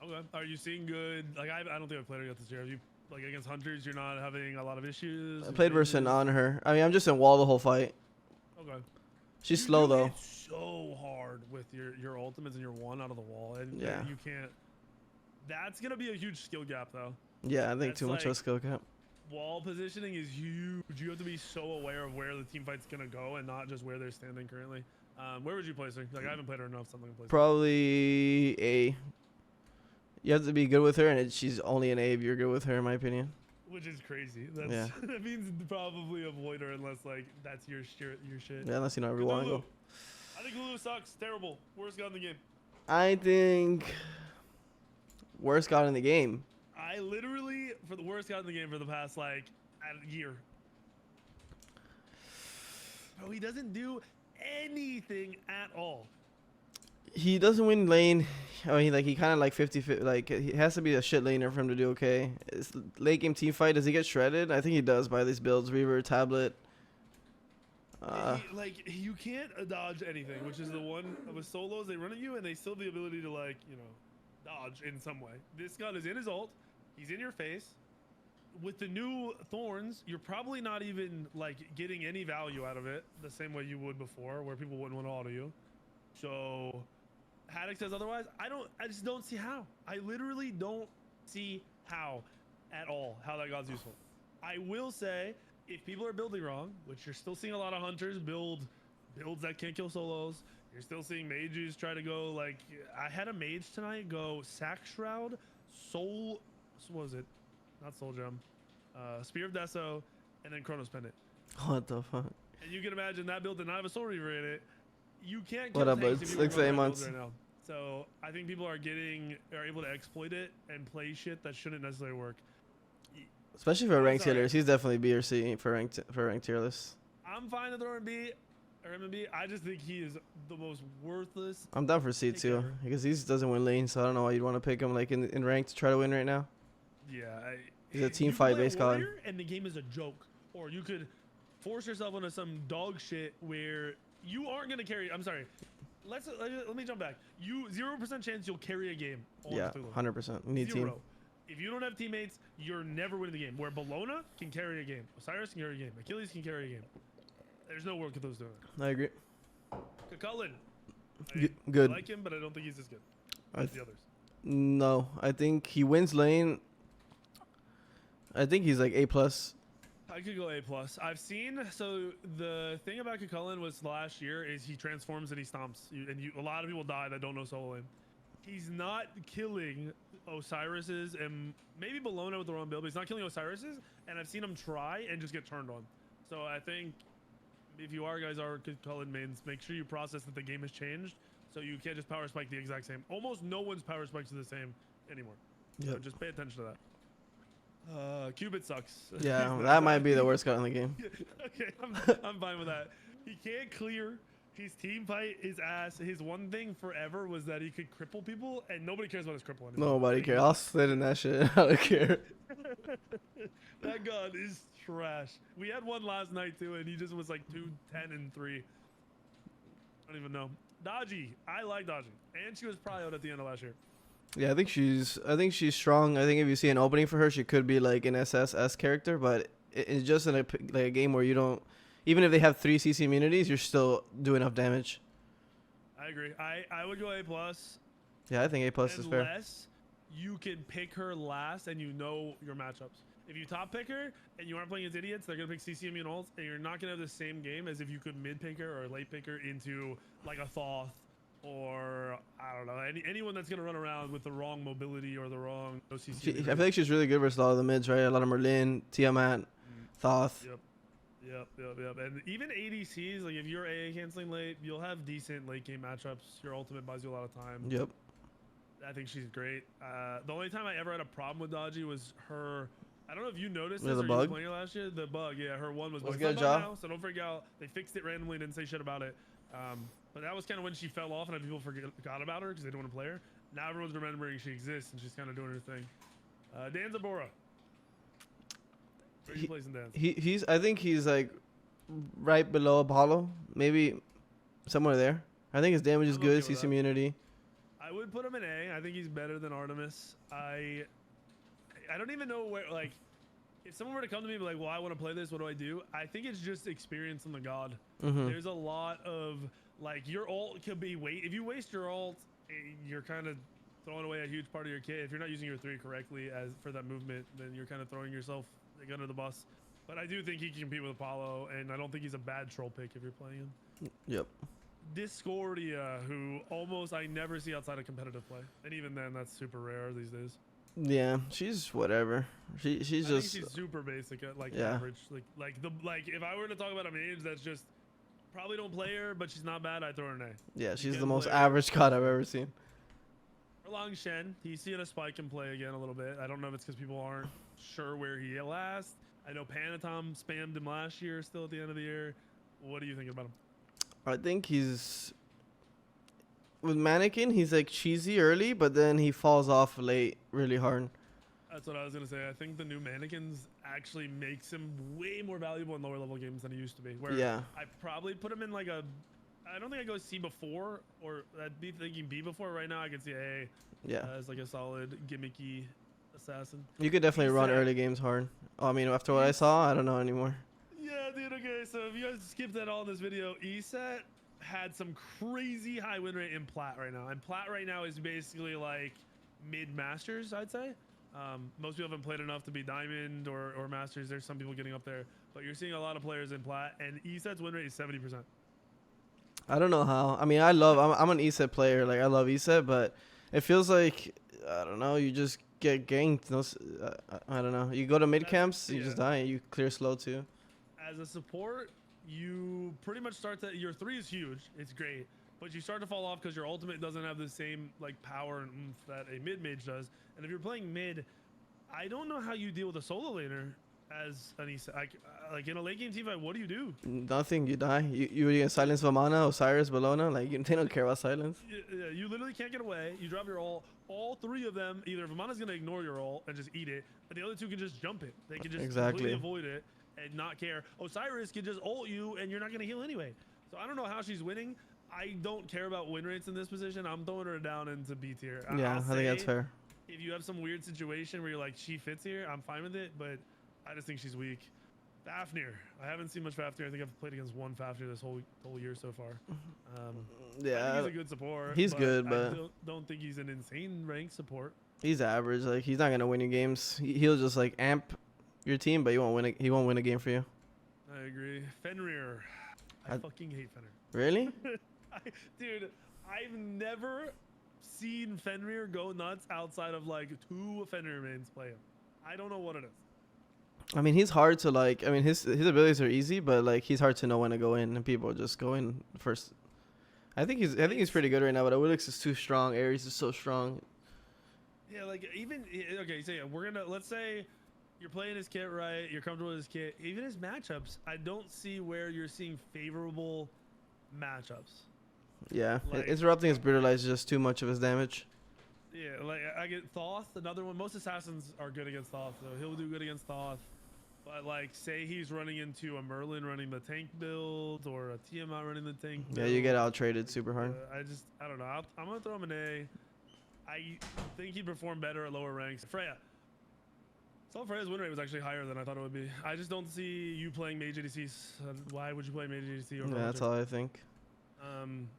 Okay. Are you seeing good? Like I don't think I've played her yet this year. Have you like against hunters? You're not having a lot of issues. I played versus on her. I mean, I'm just in wall the whole fight. Okay. She's slow though. It's so hard. hard with your ultimates and your one out of the wall, and Yeah. you can't. That's gonna be a huge skill gap though. Yeah, I think That's too much of a like- skill cap. Wall positioning is huge. You have to be so aware of where the team fight's gonna go and not just where they're standing currently. Where would you place her? Like I haven't played her enough, so I'm not gonna place her. Probably A. You have to be good with her, and she's only an A if you're good with her, in my opinion. Which is crazy. That's, Yeah. that means probably avoid her unless like that's your shit. Yeah, unless you know every want to Lulu. go. I think Lulu sucks. Terrible. Worst god in the game. I think worst god in the game. I literally for the worst god in the game for the past like a year. Bro, he doesn't do anything at all. He doesn't win lane. I mean, like he kind of like 50, like he has to be a shit laner for him to do okay. It's late game team fight. Does he get shredded? I think he does by these builds. Reaver, tablet. You can't dodge anything, which is the one with solos. They run at you and they still have the ability to like dodge in some way. This god is in his ult. He's in your face. With the new thorns, you're probably not even like getting any value out of it the same way you would before, where people wouldn't want to auto you. So. Haddock says otherwise. I just don't see how. I literally don't see how at all how that god's useful. I will say if people are building wrong, which you're still seeing a lot of hunters builds that can't kill solos. You're still seeing mages try to go like I had a mage tonight go sack shroud, soul what was it? Not soul gem. Spear of Deso, and then Chronos Pendant. What the fuck? And you can imagine that build did not have a soul reaver in it. You can't kill What up, tanks buds? if you Looks run like that months. build right now. So I think people are able to exploit it and play shit that shouldn't necessarily work. Especially for ranked Sorry. tier list. He's definitely B or C for ranked tier list. I'm fine to throw him B or him in B. I just think he is the most worthless. I'm down for C Pick too ever. because he doesn't win lane, so I don't know why you'd want to pick him like in ranked to try to win right now. Yeah, He's a team you fight play based god. warrior and the game is a joke, or you could force yourself into some dog shit where you aren't gonna carry. I'm sorry. Let me jump back. 0% chance you'll carry a game. on Yeah, Cthulhu. 100%. You need team. 0. If you don't have teammates, you're never winning the game. Where Bologna can carry a game, Osiris can carry a game, Achilles can carry a game. There's no world Cthulhu's doing it. I agree. Cullen. Good. I like him, but I don't think he's as good I as the others. No, I think he wins lane. I think he's like A plus. I could go A+. I've seen, so the thing about Cullen was last year is he transforms and he stomps. A lot of people die that don't know solo lane. He's not killing Osiris's and maybe Bologna with the wrong build, but he's not killing Osiris's, and I've seen him try and just get turned on. So I think if you guys are Cullen mains, make sure you process that the game has changed, so you can't just power spike the exact same. Almost no one's power spikes are the same anymore. So Yep. just pay attention to that. Cubit sucks. Yeah, that might be the worst guy in the game. Okay, I'm fine with that. He can't clear. His team fight is ass. His one thing forever was that he could cripple people, and nobody cares about his cripple anymore. Nobody cares. I'll sit in that shit. I don't care. That god is trash. We had one last night too, and he just was like 2-10-3. I don't even know. Dodgy. I like Dodgy, and she was probably out at the end of last year. Yeah, I think she's strong. I think if you see an opening for her, she could be like an SSS character, but it's just in a game where you don't. Even if they have 3 CC immunities, you're still doing enough damage. I agree. I would go A+. Yeah, I think A plus is fair. Unless you can pick her last and you know your matchups. If you top pick her and you aren't playing as idiots, they're gonna pick CC immune ults, and you're not gonna have the same game as if you could mid pick her or late pick her into like a Thoth or I don't know anyone that's gonna run around with the wrong mobility or the wrong OCC. I feel like she's really good versus a lot of the mids, right? A lot of Merlin, Tiamat, Thoth. Yep. And even ADCs, like if you're AA canceling late, you'll have decent late game matchups. Your ultimate buys you a lot of time. Yep. I think she's great. The only time I ever had a problem with Dodgy was her. I don't know if you noticed Yeah, this the or bug? you were playing her last year. The bug, yeah, her one was. What's But it's good, not Ja? bug now, so don't freak out. They fixed it randomly, didn't say shit about it. But that was kind of when she fell off, and people forgot about her because they didn't want to play her. Now everyone's remembering she exists, and she's kind of doing her thing. Dan Zabora. Where are you placing Dan? He's I think he's like right below Apollo, maybe somewhere there. I think his damage is I'm good. okay with CC that. immunity. I would put him in A. I think he's better than Artemis. I don't even know where, like, if someone were to come to me and be like, well, I want to play this, what do I do? I think it's just experience on the god. Mm-hmm. There's a lot of Like your ult could be if you waste your ult, you're kind of throwing away a huge part of your kit. If you're not using your 3 correctly as for that movement, then you're kind of throwing yourself like under the bus. But I do think he can compete with Apollo, and I don't think he's a bad troll pick if you're playing him. Yep. Discordia, who almost I never see outside of competitive play, and even then that's super rare these days. Yeah, she's whatever. She's I just think she's super basic at like yeah. average. Like if I were to talk about a mage that's just probably don't play her, but she's not bad, I'd throw her an A. Yeah, she's the most average god I've ever seen. Long Shen, he's seeing a spike and play again a little bit. I don't know if it's because people aren't sure where he last. I know Panatom spammed him last year, still at the end of the year. What do you think about him? I think he's with Mannequin. He's like cheesy early, but then he falls off late really hard. That's what I was gonna say. I think the new Mannequins actually makes him way more valuable in lower level games than he used to be. Where yeah, I probably put him in like a. I don't think I go C before, or I'd be thinking B before. Right now, I could see A. Yeah, as like a solid gimmicky assassin. You could definitely run early games hard. Oh, I mean, after what I saw, I don't know anymore. Yeah, dude. Okay, so if you guys skipped that all in this video, ESET had some crazy high win rate in Plat right now, and Plat right now is basically like mid Masters, I'd say. Most people haven't played enough to be Diamond or Masters. There's some people getting up there, but you're seeing a lot of players in Plat, and ESET's win rate is 70%. I don't know how. I mean, I'm an ESET player. Like, I love ESET, but it feels like, I don't know, you just get ganked. I don't know. You go to mid camps, you just die. You clear slow too. As a support, you pretty much start to, your 3 is huge. It's great. But you start to fall off because your ultimate doesn't have the same like power and oomph that a mid mage does. And if you're playing mid, I don't know how you deal with a solo laner as an ESET. Like in a late game team fight, what do you do? Nothing. You die. You get silence Vamana, Osiris, Bellona. Like, they don't care about silence. Yeah, you literally can't get away. You drop your ult. All 3 of them, either Vamana's gonna ignore your ult and just eat it, but the other 2 can just jump it. They can just completely avoid it and not care. Osiris can just ult you and you're not gonna heal anyway. So I don't know how she's winning. I don't care about win rates in this position. I'm throwing her down into B tier. Yeah, I think that's fair. If you have some weird situation where you're like, she fits here, I'm fine with it, but I just think she's weak. Fafnir. I haven't seen much Fafnir. I think I've played against one Fafnir this whole year so far. Yeah, I think he's a good support. He's good, but I don't think he's an insane rank support. He's average. Like, he's not gonna win you games. He'll just like amp your team, but he won't win a game for you. I agree. Fenrir. I fucking hate Fenrir. Really? Dude, I've never seen Fenrir go nuts outside of like 2 Fenrir mains play him. I don't know what it is. I mean, he's hard to like. I mean, his abilities are easy, but like he's hard to know when to go in, and people just go in first. I think he's pretty good right now, but Wilix is too strong. Ares is so strong. Yeah, like even okay. So yeah, let's say you're playing his kit right. You're comfortable with his kit. Even his matchups, I don't see where you're seeing favorable matchups. Yeah, like, interrupting his brutalize is just too much of his damage. Yeah, like I get Thoth, another one. Most assassins are good against Thoth, so he'll do good against Thoth. But like, say he's running into a Merlin running the tank build or a Tiamat running the tank build. Yeah, you get out traded super hard. I don't know. I'm gonna throw him an A. I think he'd perform better at lower ranks. Freya. So Freya's win rate was actually higher than I thought it would be. I just don't see you playing mage ADCs. Why would you play mage ADC over? Yeah, that's all I think.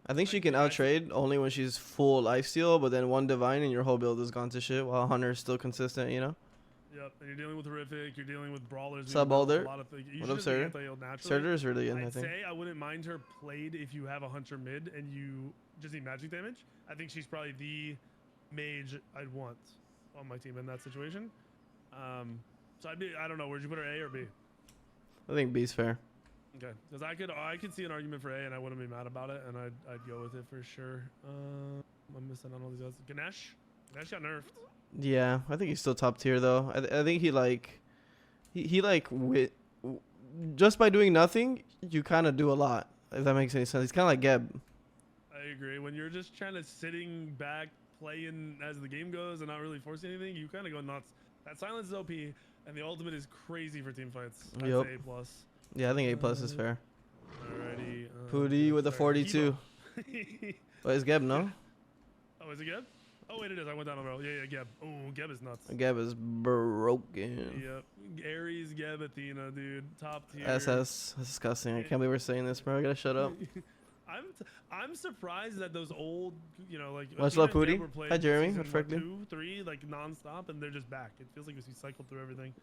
I think she can out trade only when she's full lifesteal, but then one divine and your whole build is gone to shit while Hunter is still consistent, you know? Yep, and you're dealing with horrific, you're dealing with brawlers. Sub Alder. What up, Surtur? Surtur is really good, I think. I'd say I wouldn't mind her played if you have a Hunter mid and you just need magic damage. I think she's probably the mage I'd want on my team in that situation. So I don't know, where'd you put her, A or B? I think B's fair. Okay, because I could see an argument for A and I wouldn't be mad about it, and I'd go with it for sure. I'm missing on all these guys. Ganesh got nerfed. Yeah, I think he's still top tier though. I think just by doing nothing, you kind of do a lot. If that makes any sense, he's kind of like Geb. I agree. When you're just trying to sitting back, playing as the game goes, and not really forcing anything, you kind of go nuts. That silence is OP, and the ultimate is crazy for team fights. I'd say A+. Yeah, I think A+ is fair. Alrighty. Pooty with a 42. Oh, it's Geb, no? Oh, is it Geb? Oh, wait, it is. I went down a row. Yeah, Geb. Oh, Geb is nuts. Geb is broken. Yep. Ares, Geb, Athena, dude. Top tier. SS. That's disgusting. I can't believe we're saying this, bro. I gotta shut up. I'm surprised that those old, you know, like What's Athena up, and Pooty? Deb were played Hi, Jeremy. season, What's what, Franklin? 2, 3, like non-stop, and they're just back. It feels like we cycled through everything.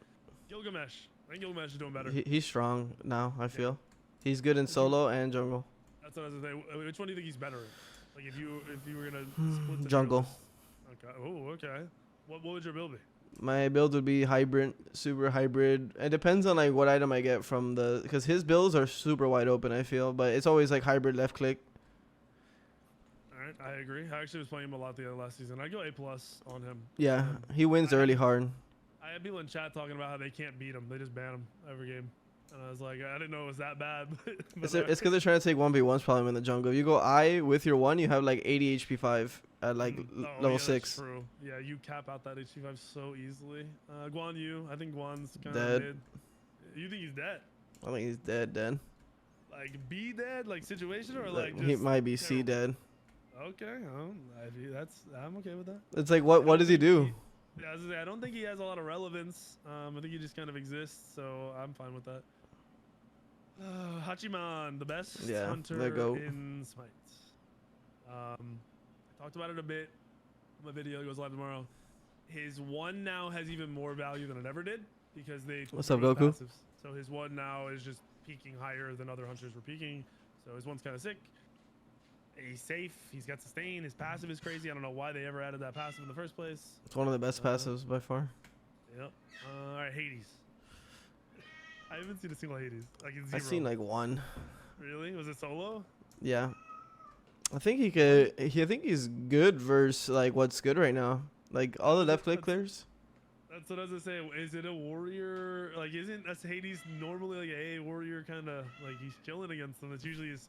Gilgamesh. I think Gilgamesh is doing better. He's strong now, I feel. He's good in solo and jungle. That's what I was gonna say. Which one do you think he's better at? Like if you were gonna split the Jungle. tier list. Okay. Oh, okay. What would your build be? My build would be hybrid, super hybrid. It depends on like what item I get from the, because his builds are super wide open, I feel, but it's always like hybrid left click. All right, I agree. I actually was playing him a lot the last season. I go A+ on him. Yeah, he wins early hard. I had people in chat talking about how they can't beat him. They just ban him every game. And I was like, I didn't know it was that bad. But It's because they're trying to take 1v1s probably in the jungle. If you go I with your 1, you have like 80 HP 5 at like level yeah, 6. That's true. Yeah, you cap out that HP 5 so easily. Guan Yu, I think Guan's kind of Dead. mid. You think he's dead? I think he's dead. Like B dead, like situation, or Like, like he just might be C terrible? dead. Okay, I'm okay with that. It's like what does he do? Yeah, I was gonna say, I don't think he has a lot of relevance. I think he just kind of exists, so I'm fine with that. Hachiman, the best Yeah, hunter the GOAT. in Smite. I talked about it a bit. My video goes live tomorrow. His 1 now has even more value than it ever did because they. What's up, improved Goku? passives. So his 1 now is just peaking higher than other hunters were peaking. So his 1's kind of sick. He's safe. He's got sustain. His passive is crazy. I don't know why they ever added that passive in the first place. It's one of the best passives by far. Yep. All right, Hades. I haven't seen a single Hades. Like in 0. I've seen like 1. Really? Was it solo? Yeah. I think he could. I think he's good versus like what's good right now. Like all the left click clears. That's what I was gonna say. Is it a warrior? Like, isn't us Hades normally like a warrior kind of like he's chilling against them? That's usually his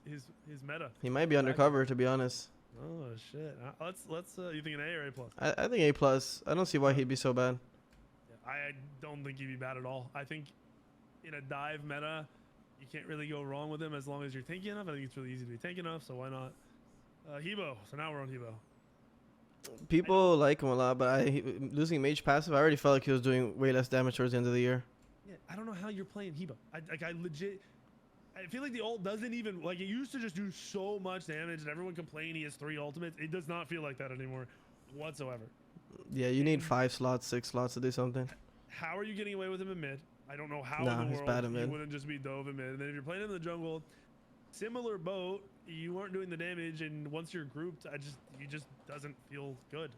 meta. He might be undercover, to be honest. Oh shit. Let's. You think an A or A+? I think A+. I don't see why he'd be so bad. I don't think he'd be bad at all. I think in a dive meta, you can't really go wrong with him as long as you're tanky enough. I think it's really easy to be tanky enough, so why not? Hebo. So now we're on Hebo. People like him a lot, but losing mage passive, I already felt like he was doing way less damage towards the end of the year. Yeah, I don't know how you're playing Hebo. I legit. I feel like the ult doesn't even like it used to just do so much damage, and everyone complained he has 3 ultimates. It does not feel like that anymore, whatsoever. Yeah, you need 5 slots, 6 slots to do something. How are you getting away with him in mid? I don't know how Nah, in the he's world bad in you mid. wouldn't just be dove in mid. And then if you're playing in the jungle, similar boat, you weren't doing the damage, and once you're grouped, he just doesn't feel good.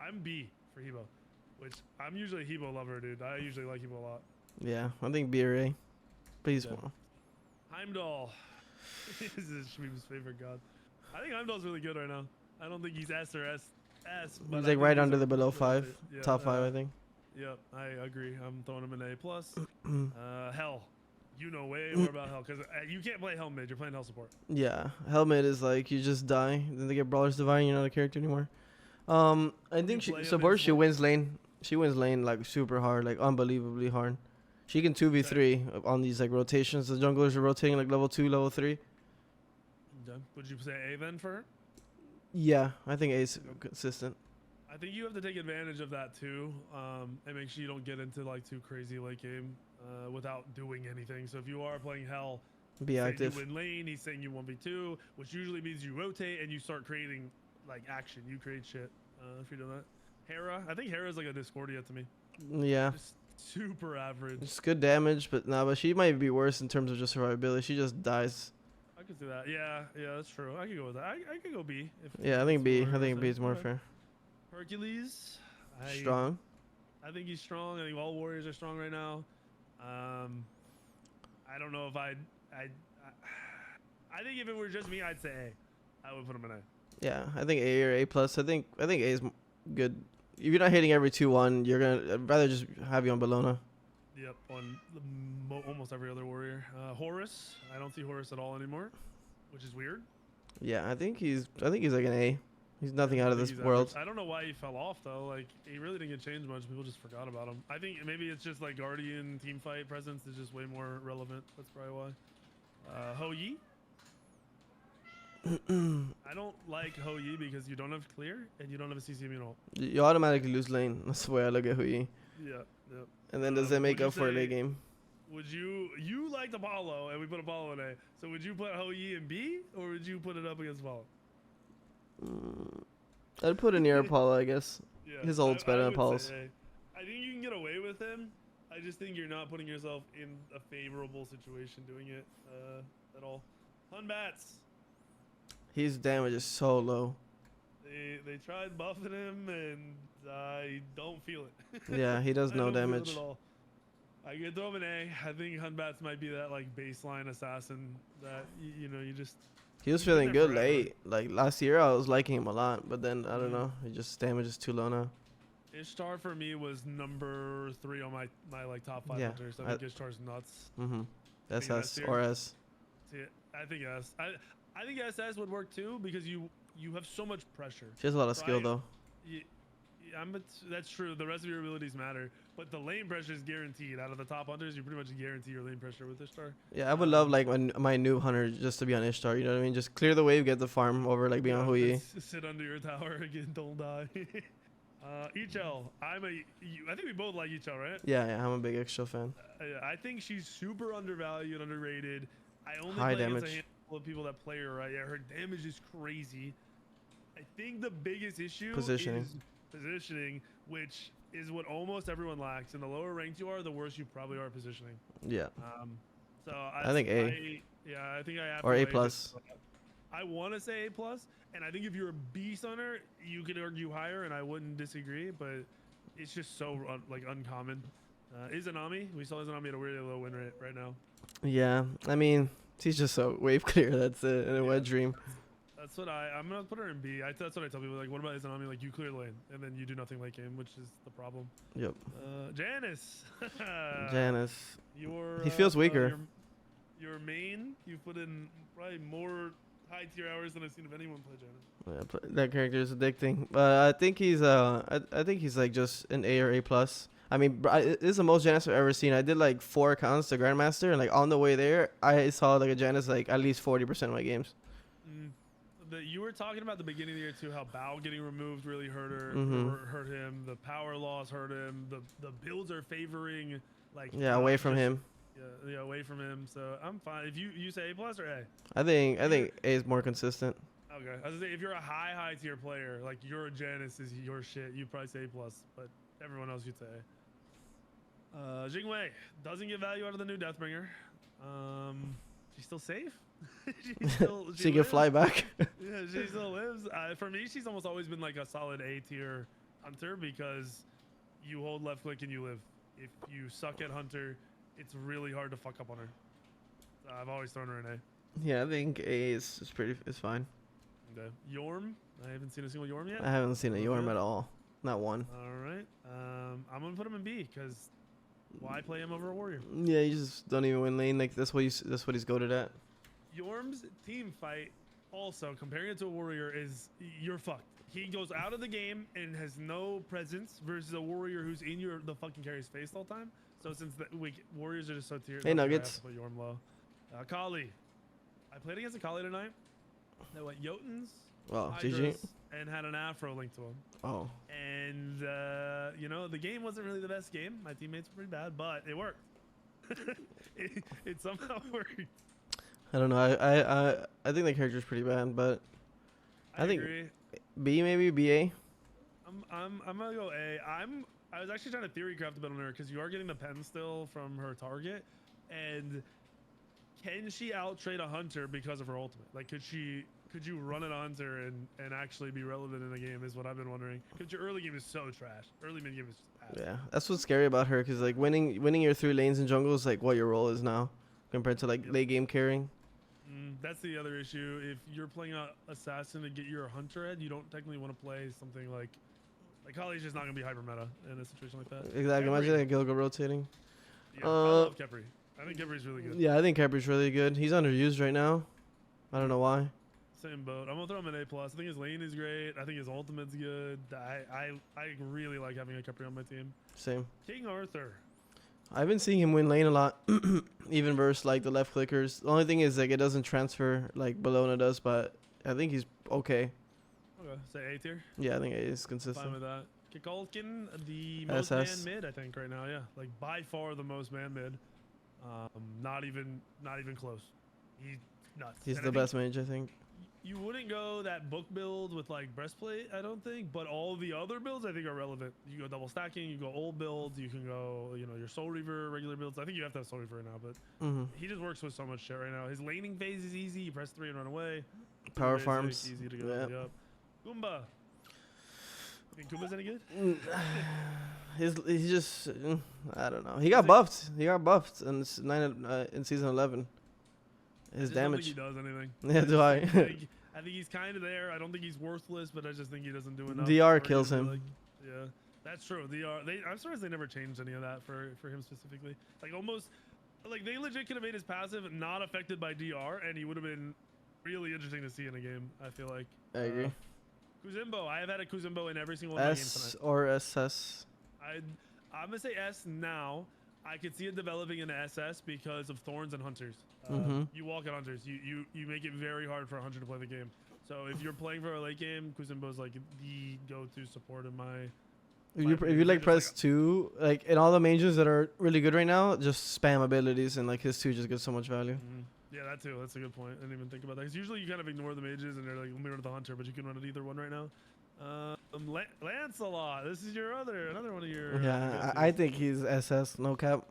I'm B for Hebo, which I'm usually a Hebo lover, dude. I usually like Hebo a lot. Yeah, I think B or A. Please. Yeah. Heimdall. This is Shmeem's favorite god. I think Heimdall's really good right now. I don't think he's S or S. But He's I like think right he's under a the below really 5. good- yeah, Top 5, I think. Yep, I agree. I'm throwing him in A+. Hell. You know way more about Hell, because you can't play Hell mid. You're playing Hell support. Yeah, helmet is like you just die, then they get Brawler's Divine, you're not a character anymore. I think play him in support she support? wins lane. She wins lane like super hard, like unbelievably hard. She can 2v3 on these like rotations. The junglers are rotating like level 2, level 3. Okay. Would you say A then for her? Yeah, I think A is consistent. I think you have to take advantage of that too, and make sure you don't get into like too crazy late game without doing anything. So if you are playing Hell, Be say active. you win lane, he's saying you 1v2, which usually means you rotate and you start creating like action. You create shit if you're doing that. Hera, I think Hera's like a Discordia to me. Yeah, Just super average. it's good damage, but but she might be worse in terms of just survivability. She just dies. I could see that. Yeah, that's true. I could go with that. I could go B. Yeah, I think B. that's I what think we're B is more saying. fair. Hercules. Strong. I think he's strong. I think all warriors are strong right now. I don't know if I think if it were just me, I'd say A. I would put him in A. Yeah, I think A or A+. I think A is good. If you're not hitting every 2-1, I'd rather just have you on Bologna. Yep, on almost every other warrior. Horus. I don't see Horus at all anymore, which is weird. Yeah, I think he's like an A. He's nothing out of this He's world. average. I don't know why he fell off though. Like he really didn't get changed much. People just forgot about him. I think maybe it's just like Guardian team fight presence is just way more relevant. That's probably why. Ho Yi. I don't like Ho Yi because you don't have clear and you don't have a CC immune ult. You automatically lose lane. That's the way I look at Hui. Yeah. And then does it make would you up for a late say- game? Would you liked Apollo and we put Apollo in A? So would you put Hou Yi in B or would you put it up against Apollo? I'd put it near Apollo, I guess. Yeah, His ult's better than would Apollo's. say A. I think you can get away with him. I just think you're not putting yourself in a favorable situation doing it at all. Hun Bats. His damage is so low. They tried buffing him and I don't feel it. Yeah, he does I no don't feel it damage. at all. I get throw him an A. I think Hun Bats might be that like baseline assassin that you know you just. He was He's been feeling there good forever. late. Like last year, I was liking him a lot, but then I don't Mhm. know. He just damage is too low now. Ishtar for me was number 3 on my like top 5 Yeah, hunters. I think Ishtar's nuts. Mm-hmm. Think SS that's or here? S. See, I think S. I think SS would work too because you have so much pressure. She has a lot of So skill though. That's true. The rest of your abilities matter, but the lane pressure is guaranteed. Out of the top hunters, you pretty much guarantee your lane pressure with Ishtar. Yeah, I would love like my new hunter just to be on Ishtar. You know what I mean? Just clear the wave, get the farm over like being on Hui. Sit under your tower again, don't die. Echel, I think we both like Echel, right? Yeah, I'm a big Extra fan. I think she's super undervalued, underrated. I only High play against damage. a handful of people that play her, right? Yeah, her damage is crazy. I think the biggest issue Positioning. is positioning, which is what almost everyone lacks. And the lower ranked you are, the worse you probably are at positioning. Yeah. So I think A. I think I have Or to A go plus. I want to say A plus, and I think if you're a beast on her, you could argue higher, and I wouldn't disagree. But it's just so uncommon. Izanami, we saw Izanami at a really low win rate right now. Yeah, I mean, she's just so wave clear. That's it. And a wet dream. That's what I'm gonna put her in B. That's what I tell people. Like, what about Izanami? Like, you clear the lane, and then you do nothing late game, which is the problem. Yep. Janice. Janice. Your He feels weaker. Your main, you put in probably more high tier hours than I've seen of anyone play Janice. Yeah, that character is addicting. But I think he's I think he's like just an A or A plus. I mean, this is the most Janice I've ever seen. I did like 4 accounts to Grandmaster, and like on the way there, I saw like a Janice like at least 40% of my games. You were talking about the beginning of the year too, how Bao getting removed really hurt her, hurt him. The power loss hurt him. The builds are favoring like Away from him. Yeah, away from him. So I'm fine. If you say A plus or A. I think A is more consistent. Okay, I was gonna say if you're a high tier player, like your Janice is your shit, you'd probably say A plus, but everyone else you'd say A. Jingwei doesn't get value out of the new Deathbringer. She's still safe. She can fly back. Yeah, she still lives. For me, she's almost always been like a solid A tier hunter because you hold left click and you live. If you suck at hunter, it's really hard to fuck up on her. So I've always thrown her in A. Yeah, I think A is fine. Okay. Yorm, I haven't seen a single Yorm yet. I haven't seen a Yorm at all. Not one. All right. I'm gonna put him in B because why play him over a warrior? Yeah, you just don't even win lane. Like that's what he's goated at. Yorm's team fight, also comparing it to a warrior, is you're fucked. He goes out of the game and has no presence versus a warrior who's in the fucking carry's face all the time. So since warriors are just so tiered, Hey, Nuggets. I have to put Yorm low. Kali, I played against a Kali tonight that went Jotuns, Oh, GG. Hydras, and had an Afro linked to him. Oh. And the game wasn't really the best game. My teammates were pretty bad, but it worked. it somehow worked. I don't know. I think the character's pretty bad, but I think agree. B maybe BA. I'm gonna go A. I was actually trying to theory craft a bit on her because you are getting the pen still from her target, and can she out trade a hunter because of her ultimate? Like, could you run it on her and actually be relevant in the game? Is what I've been wondering. Because your early game is so trash. Early mid game is ass. Yeah, that's what's scary about her. Cause like winning your 3 lanes in jungle is like what your role is now, compared to like late game carrying. That's the other issue. If you're playing a assassin to get your hunter head, you don't technically want to play something like Kali's just not gonna be hyper meta in a situation like that. Exactly. Imagine like Gilgo rotating. Yeah, I love Kepri. I think Kepri's really good. Yeah, I think Kepri's really good. He's underused right now. I don't know why. Same boat. I'm gonna throw him an A plus. I think his lane is great. I think his ultimate's good. I really like having a Kepri on my team. Same. King Arthur. I've been seeing him win lane a lot, even versus like the left clickers. The only thing is like it doesn't transfer like Bologna does, but I think he's okay. Okay, say A tier. Yeah, I think it is Fine consistent. with that. Kikolkin, the most SS. man mid, I think right now. Yeah, like by far the most man mid. Not even close. He's nuts. He's And the best mage, I think. You wouldn't go that book build with like breastplate, I don't think, but all the other builds I think are relevant. You go double stacking, you go old builds, you can go, you know, your Soul Reaver regular builds. I think you have to have Soul Reaver now, but he just works with so much shit right now. His laning phase is easy. You press 3 and run away. Power Basic, farms. easy to go. Yep. Goomba. Think Goomba's any good? He's just I don't know. He got buffed. He got buffed in in season 11. His damage. I don't think he does anything. Yeah, do I? I think he's kind of there. I don't think he's worthless, but I just think he doesn't do enough. DR kills him. Like, yeah, that's true. DR. I'm surprised they never changed any of that for him specifically. Like almost, like they legit could have made his passive not affected by DR, and he would have been really interesting to see in a game. I feel like. I agree. Kuzimbo. I have had a Kuzimbo in every single one of my games S tonight. or SS. I'm gonna say S now. I could see it developing into SS because of Thorns and Hunters. You walk at Hunters. You make it very hard for a Hunter to play the game. So if you're playing for a late game, Kuzimbo's like the go-to support in my. If you like press 2, like in all the mages that are really good right now, just spam abilities and like his 2 just gets so much value. Yeah, that too. That's a good point. I didn't even think about that. Because usually you kind of ignore the mages and they're like, let me run the Hunter, but you can run at either one right now. Lancelot. This is your another one of your. Yeah, I think he's SS. No cap.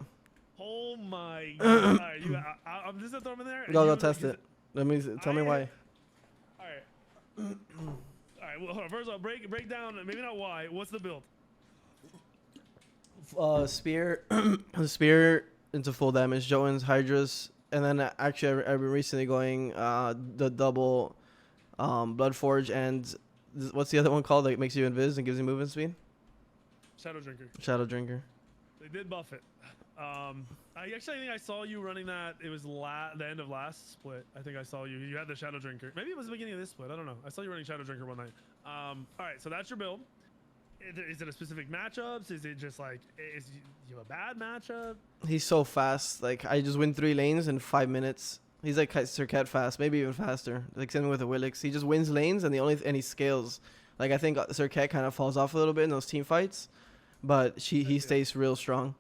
Oh my god! Right, I'm just gonna throw him in there. Go test it. Tell me why. All right. All right. Well, hold on. First of all, break down. Maybe not why. What's the build? Spear, spear into full damage. Jones, Hydras, and then actually I've been recently going the double, Bloodforge and what's the other one called that makes you invis and gives you movement speed? Shadow Drinker. Shadow Drinker. They did buff it. I think I saw you running that. It was the end of last split. I think I saw you. You had the Shadow Drinker. Maybe it was the beginning of this split. I don't know. I saw you running Shadow Drinker one night. All right, so that's your build. Is it a specific matchups? Is it just like you have a bad matchup? He's so fast. Like I just win 3 lanes in 5 minutes. He's like Sir Cat fast, maybe even faster. Like same with the Willix. He just wins lanes and he scales. Like I think Sir Cat kind of falls off a little bit in those team fights, but he stays real strong.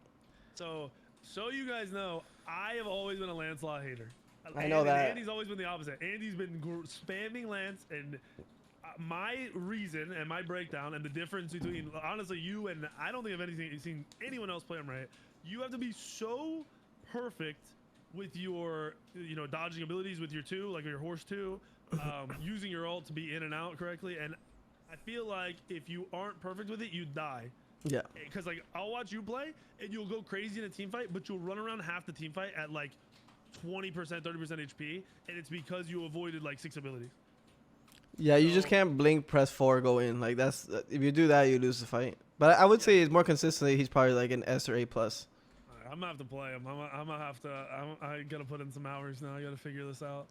So you guys know, I have always been a Lancelot hater. I know that. Andy's always been the opposite. Andy's been spamming Lance, and my reason and my breakdown and the difference between honestly you and I don't think I've seen anyone else play him right. You have to be so perfect with your dodging abilities with your 2, like your horse 2, using your ult to be in and out correctly. And I feel like if you aren't perfect with it, you die. Yeah. Because like I'll watch you play and you'll go crazy in a team fight, but you'll run around half the team fight at like 20%, 30% HP, and it's because you avoided like 6 abilities. Yeah, you just can't blink, press 4, go in. Like that's if you do that, you lose the fight. But I would say more consistently, he's probably like an S or A+. I'm gonna have to play him. I'm gonna have to. I gotta put in some hours now. I gotta figure this out.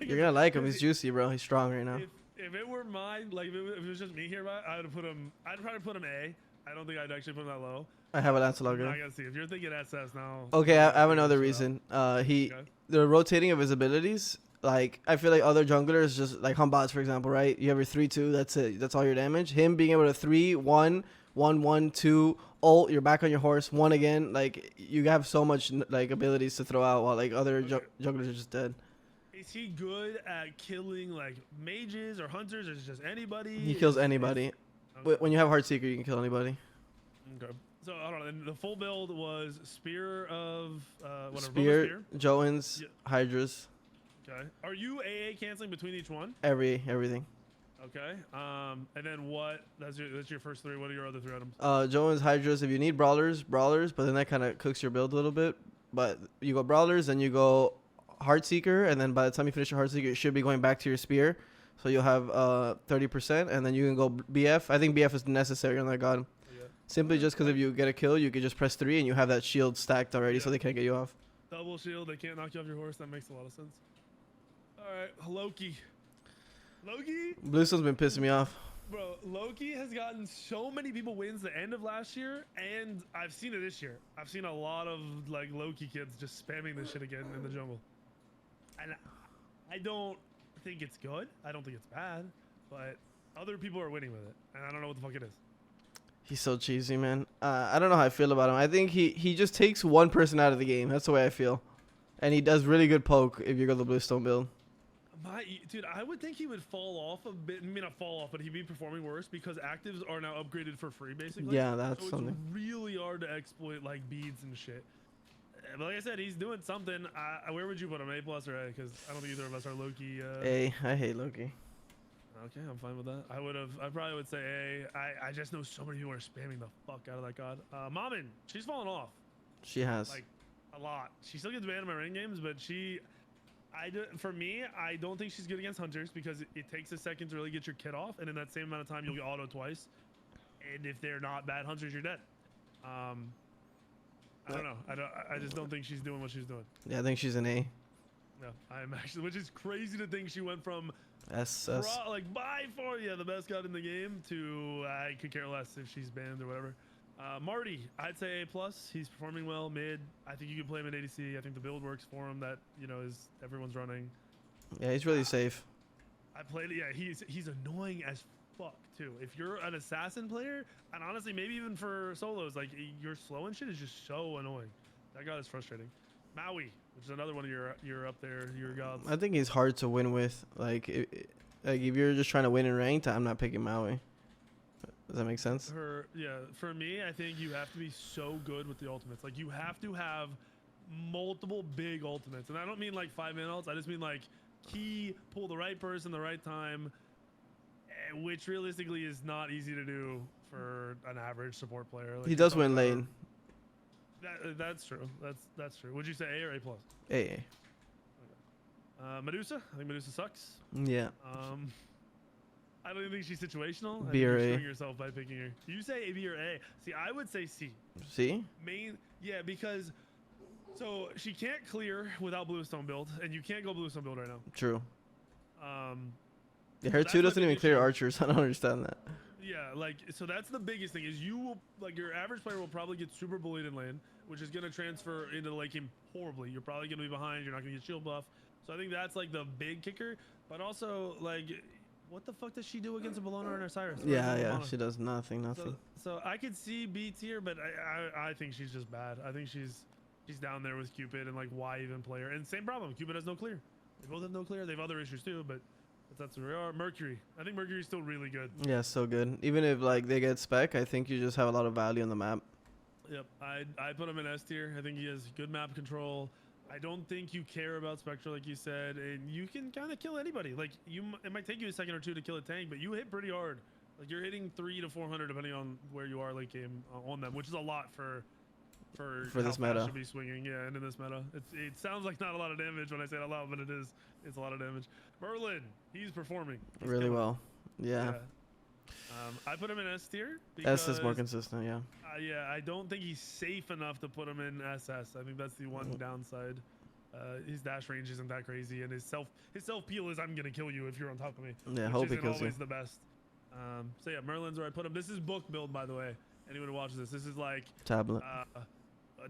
You're gonna like him. He's juicy, bro. He's strong right now. If it were mine, like if it was just me here, I'd put him. I'd probably put him A. I don't think I'd actually put him that low. I have a Lancelot. I gotta see if you're thinking SS now. Okay, I have another reason. The rotating of his abilities. Like I feel like other junglers, just like Humbots for example, right? You have your 3-2. That's it. That's all your damage. Him being able to 3-1, 1-1, 2, ult. You're back on your horse. 1 again. Like you have so much like abilities to throw out while like other junglers are just dead. Is he good at killing like mages or hunters, or is it just anybody? He kills anybody. Okay. When you have Heartseeker, you can kill anybody. Okay. So I don't know. The full build was Spear of whatever. Spear, Joens, Hydras. Okay. Are you AA canceling between each one? Everything. Okay. And then what? That's your first 3. What are your other 3 items? Joens, Hydras. If you need brawlers, but then that kind of cooks your build a little bit. But you go brawlers, then you go Heartseeker, and then by the time you finish your Heartseeker, you should be going back to your Spear. So you'll have 30%, and then you can go BF. I think BF is necessary on that god. Yeah. Simply just because if you get a kill, you can just press 3, and you have that shield stacked already, so they can't get you off. Double shield, they can't knock you off your horse. That makes a lot of sense. All right, Loki. Bluestone's been pissing me off. Bro, Loki has gotten so many people wins the end of last year, and I've seen it this year. I've seen a lot of like Loki kids just spamming this shit again in the jungle. And I don't think it's good. I don't think it's bad, but other people are winning with it, and I don't know what the fuck it is. He's so cheesy, man. I don't know how I feel about him. I think he just takes one person out of the game. That's the way I feel. And he does really good poke if you go the Bluestone build. Dude, I would think he would fall off a bit. I mean, not fall off, but he'd be performing worse because actives are now upgraded for free, basically. Yeah, that's so something. It's really hard to exploit like beads and shit. But like I said, he's doing something. Where would you put him, A+ or A? Because I don't think either of us are Loki. A. I hate Loki. Okay, I'm fine with that. I probably would say A. I just know so many people are spamming the fuck out of that god. Mamin, she's fallen off. She has. Like, a lot. She still gets banned in my rain games, but for me, I don't think she's good against hunters because it takes a second to really get your kit off, and in that same amount of time, you'll get auto twice. And if they're not bad hunters, you're dead. I don't know. I just don't think she's doing what she's doing. Yeah, I think she's an A. No, I'm actually, which is crazy to think she went from S. like by far, yeah, the best god in the game to I could care less if she's banned or whatever. Marty, I'd say A+. He's performing well mid. I think you can play him at ADC. I think the build works for him that, you know, is everyone's running. Yeah, he's really safe. I played it. Yeah, he's annoying as fuck too. If you're an assassin player, and honestly, maybe even for solos, like your slow and shit is just so annoying. That god is frustrating. Maui, which is another one of your up there, your gods. I think he's hard to win with. Like if you're just trying to win in ranked, I'm not picking Maui. Does that make sense? For me, I think you have to be so good with the ultimates. Like you have to have multiple big ultimates, and I don't mean like 5-man ults. I just mean like key, pull the right person, the right time, which realistically is not easy to do for an average support player. Like he does win lane. That's true. That's true. Would you say A or A+? A. Okay. Medusa. I think Medusa sucks. Yeah. I don't even think she's situational. B or A. You're showing yourself by picking her. You say A, B, or A. See, I would say C. C? Yeah, because so she can't clear without Bluestone build, and you can't go Bluestone build right now. True. Yeah, so her 2 my doesn't big even clear issue. archers. I don't understand that. Yeah, like so that's the biggest thing is you will like your average player will probably get super bullied in lane, which is gonna transfer into the late game horribly. You're probably gonna be behind. You're not gonna get shield buff. So I think that's like the big kicker. But also like, what the fuck does she do against a Bologna and Osiris? Yeah, she does nothing. So I could see B tier, but I think she's just bad. I think she's down there with Cupid and like why even play her? And same problem. Cupid has no clear. They both have no clear. They have other issues too, but that's where we are. Mercury. I think Mercury's still really good. Yeah, so good. Even if like they get spec, I think you just have a lot of value on the map. Yep, I put him in S tier. I think he has good map control. I don't think you care about Spectral, like you said, and you can kind of kill anybody. Like it might take you a second or two to kill a tank, but you hit pretty hard. Like you're hitting 300 to 400 depending on where you are late game on them, which is a lot for this meta. Should be swinging, yeah, and in this meta, it sounds like not a lot of damage when I say it out loud, but it is. It's a lot of damage. Merlin, he's performing. He's really well. Yeah. I put him in S tier. S is more consistent, yeah. Yeah, I don't think he's safe enough to put him in SS. I think that's the one downside. His dash range isn't that crazy, and his self peel is I'm gonna kill you if you're on top of me. Yeah, which hope he isn't kills you. always the best. So yeah, Merlin's where I put him. This is book build, by the way. Anyone who watches this is like Tablet.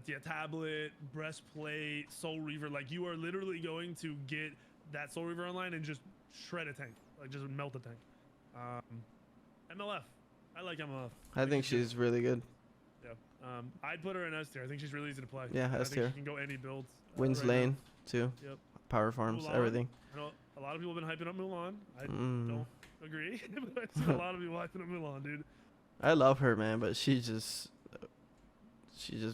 Yeah, tablet, breastplate, Soul Reaver. Like you are literally going to get that Soul Reaver online and just shred a tank, like just melt a tank. MLF. I like MLF. I think she's really good. Yeah. I'd put her in S tier. I think she's really easy to play. Yeah, S tier. She can go any builds. Wins right lane now. too. Yep. Power farms, Mulan. everything. I know a lot of people have been hyping up Mulan. I don't agree, but I've seen a lot of people hyping up Mulan, dude. I love her, man, but she's just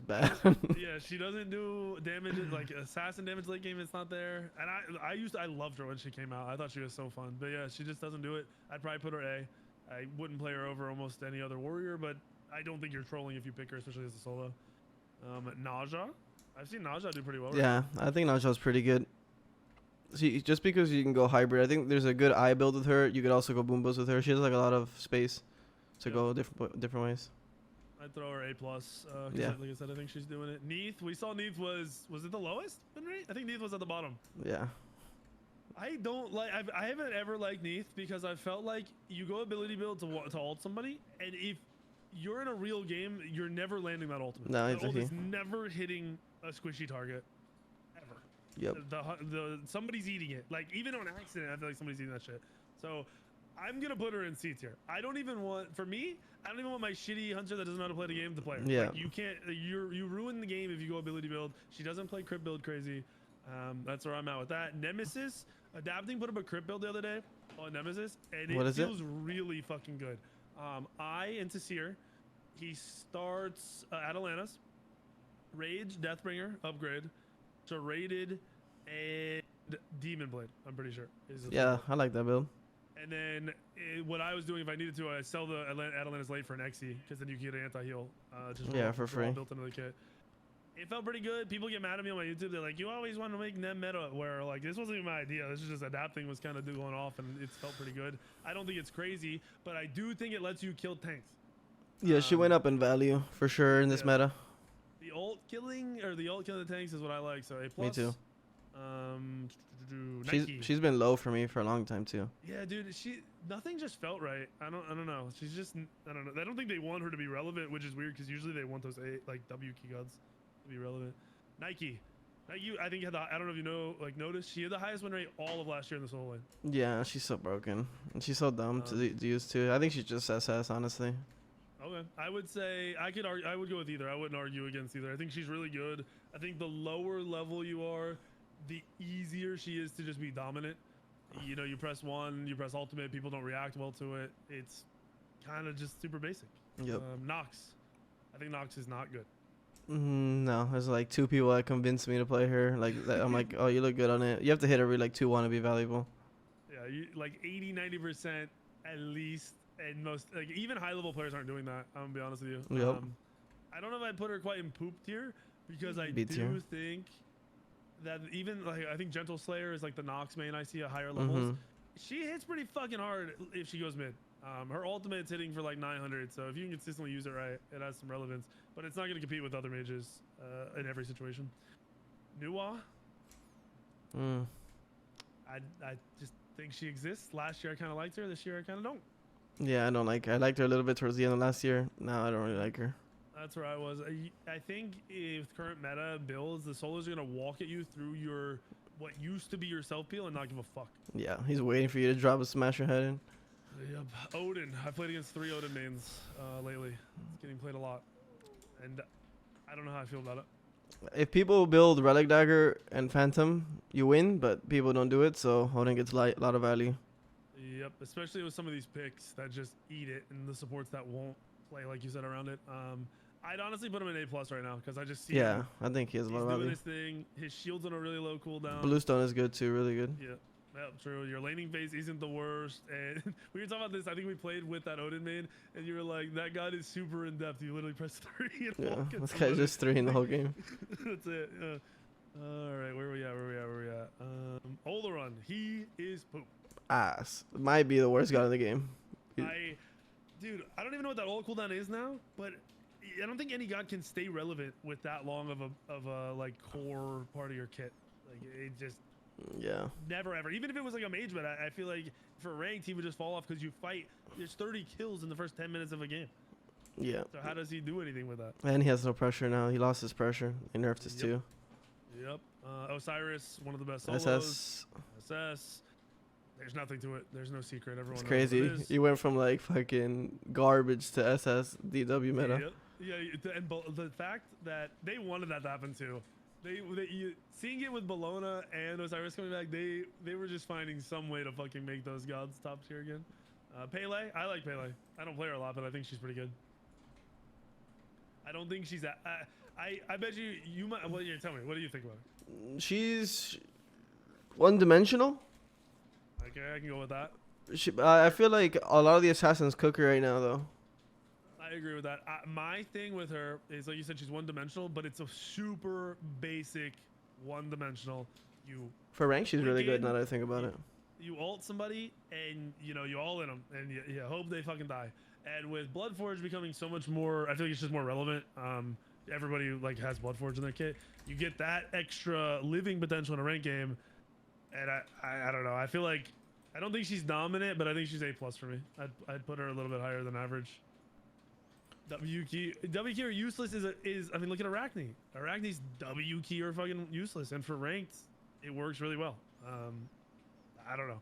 bad. Yeah, she doesn't do damage like assassin damage late game. It's not there. And I loved her when she came out. I thought she was so fun. But yeah, she just doesn't do it. I'd probably put her A. I wouldn't play her over almost any other warrior, but I don't think you're trolling if you pick her, especially as a solo. Naja. I've seen Naja do pretty well. Yeah, I think Naja's pretty good. See, just because you can go hybrid, I think there's a good eye build with her. You could also go Boombas with her. She has like a lot of space to go different ways. I'd throw her A+. Yeah. Like I said, I think she's doing it. Neath, we saw Neath was it the lowest win rate? I think Neath was at the bottom. Yeah. I don't like. I haven't ever liked Neath because I felt like you go ability build to ult somebody, and if you're in a real game, you're never landing that ultimate. No, that exactly. ult is never hitting a squishy target, ever. Yep. Somebody's eating it. Like even on accident, I feel like somebody's eating that shit. So I'm gonna put her in C tier. I don't even want, for me, I don't even want my shitty hunter that doesn't know how to play the game to play her. Yeah. Like, you can't, you ruin the game if you go ability build. She doesn't play crit build crazy. That's where I'm at with that. Nemesis, adapting put up a crit build the other day on Nemesis, and it feels really fucking good. I into Seer. He starts Atalanta's, Rage, Deathbringer, upgrade, Serrated, and Demon Blade. I'm pretty sure. Yeah, I like that build. And then what I was doing, if I needed to, I sell the Atalanta's late for an XE, because then you can get an anti-heal. Yeah, for free. Built into the kit. It felt pretty good. People get mad at me on my YouTube. They're like, you always want to make nem meta, where like this wasn't even my idea. This is just adapting was kind of going off, and it felt pretty good. I don't think it's crazy, but I do think it lets you kill tanks. Yeah, she went up in value for sure in this meta. The ult killing the tanks is what I like. So A+. Me too. Nike. She's been low for me for a long time too. Yeah, dude. Nothing just felt right. I don't know. She's just, I don't know. I don't think they want her to be relevant, which is weird because usually they want those like W key gods to be relevant. Nike, I think had I don't know if you know, like, noticed she had the highest win rate all of last year in the solo lane. Yeah, she's so broken and she's so dumb to use too. I think she's just SS, honestly. Okay, I would say I would go with either. I wouldn't argue against either. I think she's really good. I think the lower level you are, the easier she is to just be dominant. You know, you press 1, you press ultimate, people don't react well to it. It's kind of just super basic. Yep. Nox, I think Nox is not good. No, there's like 2 people that convinced me to play her. Like I'm like, oh, you look good on it. You have to hit every like 2-1 to be valuable. Yeah, you like 80-90% at least, and most, like, even high level players aren't doing that. I'm gonna be honest with you. Yep. I don't know if I'd put her quite in poop tier, because I B tier. do think that even like, I think Gentle Slayer is like the Nox main I see at higher levels. She hits pretty fucking hard if she goes mid. Her ultimate's hitting for like 900, so if you can consistently use it right, it has some relevance. But it's not going to compete with other mages in every situation. Nuwa, I just think she exists. Last year I kind of liked her. This year I kind of don't. Yeah, I don't like her. I liked her a little bit towards the end of last year. Now I don't really like her. That's where I was. I think if current meta builds, the solos are going to walk at you through your what used to be your self peel and not give a fuck. Yeah, he's waiting for you to drop a smash your head in. Yep. Odin. I've played against 3 Odin mains lately. It's getting played a lot, and I don't know how I feel about it. If people build Relic Dagger and Phantom, you win, but people don't do it, so Odin gets a lot of value. Yep, especially with some of these picks that just eat it, and the supports that won't play, like you said, around it. I'd honestly put him in A+ right now, because I just see him. I think he has a lot of value. He's doing his thing. His shield's on a really low cooldown. Bluestone is good too, really good. Yeah. Yep, true. Your laning phase isn't the worst. And we were talking about this. I think we played with that Odin main, and you were like, that god is super in depth. You literally press 3 and walk. This guy's just 3 in the whole game. That's it. All right, where we at? Oleron, he is poop. Ass. Might be the worst god in the game. Dude, I don't even know what that ult cooldown is now, but I don't think any god can stay relevant with that long of a like core part of your kit. Like, it just. Yeah. Never ever. Even if it was like a mage, but I feel like for ranked, he would just fall off because you fight. There's 30 kills in the first 10 minutes of a game. Yeah. So how does he do anything with that? And he has no pressure now. He lost his pressure. They nerfed his too. Yep. Osiris, one of the best solos. SS. There's nothing to it. There's no secret. Everyone knows crazy. what it is. You went from like fucking garbage to SS DW meta. Yep. Yeah, and the fact that they wanted that to happen too. Seeing it with Bologna and Osiris coming back, they were just finding some way to fucking make those gods top tier again. Pele, I like Pele. I don't play her a lot, but I think she's pretty good. I don't think she's I bet you might. Well, yeah, tell me, what do you think about her? She's one-dimensional. Okay, I can go with that. I feel like a lot of the assassins cook her right now, though. I agree with that. My thing with her is, like you said, she's one-dimensional, but it's a super basic one-dimensional. For rank, she's really good now that I think about it. You ult somebody, and you all in them, and you hope they fucking die. And with Bloodforge becoming so much more, I feel like it's just more relevant. Everybody like has Bloodforge in their kit. You get that extra living potential in a rank game, and I don't know. I feel like I don't think she's dominant, but I think she's A+ for me. I'd put her a little bit higher than average. W key are useless is I mean, look at Arachne. Arachne's W key are fucking useless, and for ranked, it works really well. I don't know.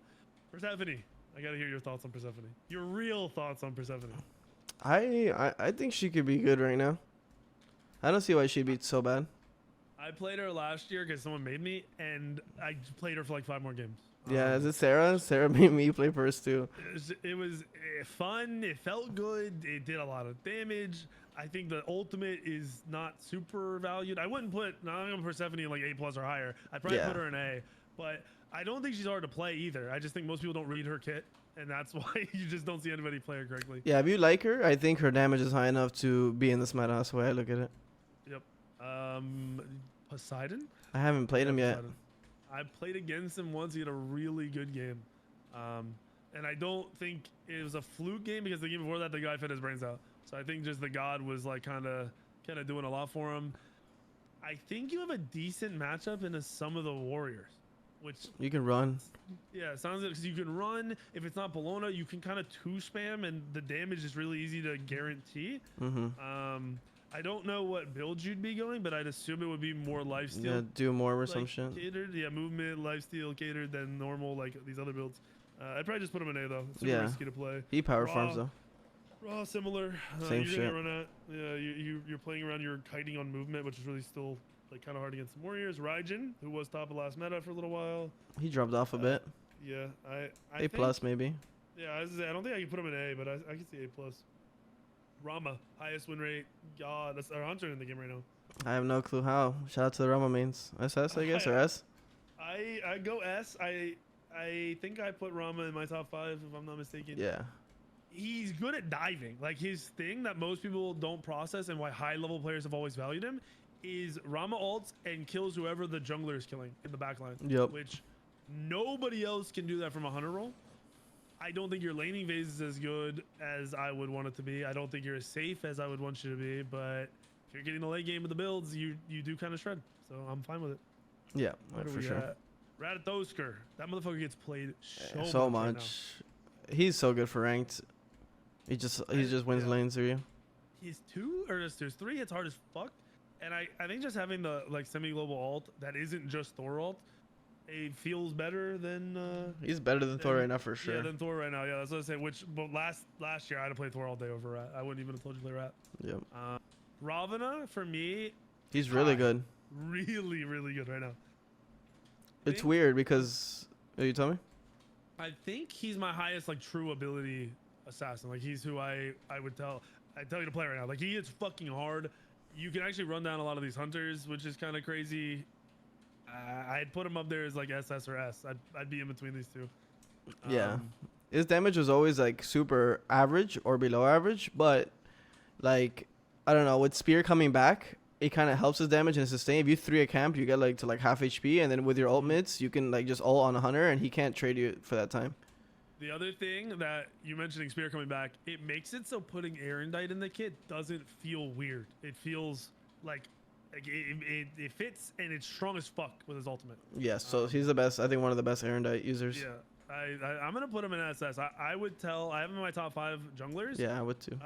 Persephone, I gotta hear your thoughts on Persephone. Your real thoughts on Persephone. I think she could be good right now. I don't see why she'd be so bad. I played her last year because someone made me, and I played her for like 5 more games. Yeah, is it Sarah? Sarah made me play first too. It was fun. It felt good. It did a lot of damage. I think the ultimate is not super valued. I wouldn't put Persephone in like A+ or higher. I'd probably put her in A, but I don't think she's hard to play either. I just think most people don't read her kit, and that's why you just don't see anybody play her correctly. Yeah, if you like her, I think her damage is high enough to be in the Smite. That's the way I look at it. Yep. Poseidon? I haven't played him yet. Poseidon. I played against him once. He had a really good game. And I don't think it was a fluke game because the game before that, the guy fed his brains out. So I think just the god was like kind of doing a lot for him. I think you have a decent matchup in some of the warriors, which you can run. Yeah, sounds good because you can run. If it's not Bologna, you can kind of 2-spam, and the damage is really easy to guarantee. I don't know what build you'd be going, but I'd assume it would be more lifesteal. Yeah, do more or some shit. Catered, yeah, movement, lifesteal catered than normal like these other builds. I'd probably just put him in A though. It's super risky to play. He power farms though. Raw similar. Same shit. Gonna run at, yeah, you're playing around. You're kiting on movement, which is really still like kind of hard against some warriors. Raijin, who was top of last meta for a little while. He dropped off a bit. Yeah, I A+ maybe. Yeah, I don't think I can put him in A, but I can see A+. Rama, highest win rate. God, that's our hunter in the game right now. I have no clue how. Shout out to the Rama mains. SS, I guess, or S? I go S. I think I put Rama in my top 5 if I'm not mistaken. Yeah. He's good at diving. Like his thing that most people don't process and why high level players have always valued him is Rama ults and kills whoever the jungler is killing in the backline. Yep. Which nobody else can do that from a hunter role. I don't think your laning phase is as good as I would want it to be. I don't think you're as safe as I would want you to be, but if you're getting the late game of the builds, you do kind of shred. So I'm fine with it. Yeah, for sure. Ratatosker. That motherfucker gets played so much. He's so good for ranked. He just wins lanes through you. He's 2 or just 3. It's hard as fuck. And I think just having the like semi-global ult that isn't just Thor ult, it feels better than he's better than Thor right now for sure. Yeah, than Thor right now. Yeah, that's what I say. But last year I had to play Thor all day over Rat. I wouldn't even have told you to play Rat. Yep. Ravana for me. He's really good. Really, really good right now. It's weird because you tell me. I think he's my highest like true ability assassin. Like he's who I would tell you to play right now. Like he hits fucking hard. You can actually run down a lot of these hunters, which is kind of crazy. I'd put him up there as like SS or S. I'd be in between these two. Yeah, his damage was always like super average or below average, but like I don't know, with spear coming back, it kind of helps his damage and sustain. If you 3 a camp, you get like to like half HP, and then with your ultimates, you can like just ult on a hunter, and he can't trade you for that time. The other thing that you mentioning spear coming back, it makes it so putting Erendite in the kit doesn't feel weird. It feels like it fits, and it's strong as fuck with his ultimate. Yes, so he's the best. I think one of the best Erendite users. Yeah, I'm gonna put him in SS. I would tell. I have him in my top 5 junglers. Yeah, I would too.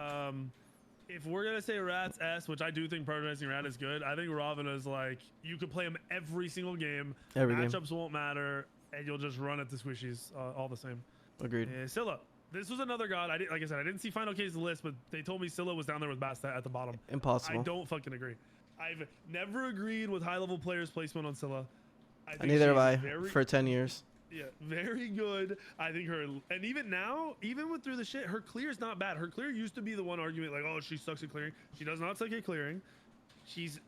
If we're gonna say Rat's S, which I do think prioritizing Rat is good, I think Ravana is like you could play him every single game. Matchups won't matter, and you'll just run at the squishies all the same. Agreed. Scylla. This was another god. Like I said, I didn't see Final K's list, but they told me Scylla was down there with Basta at the bottom. Impossible. I don't fucking agree. I've never agreed with high-level players' placement on Scylla. And neither have I for 10 years. Yeah, very good. I think her, and even now, even with through the shit, her clear is not bad. Her clear used to be the one argument like, oh, she sucks at clearing. She does not suck at clearing. She's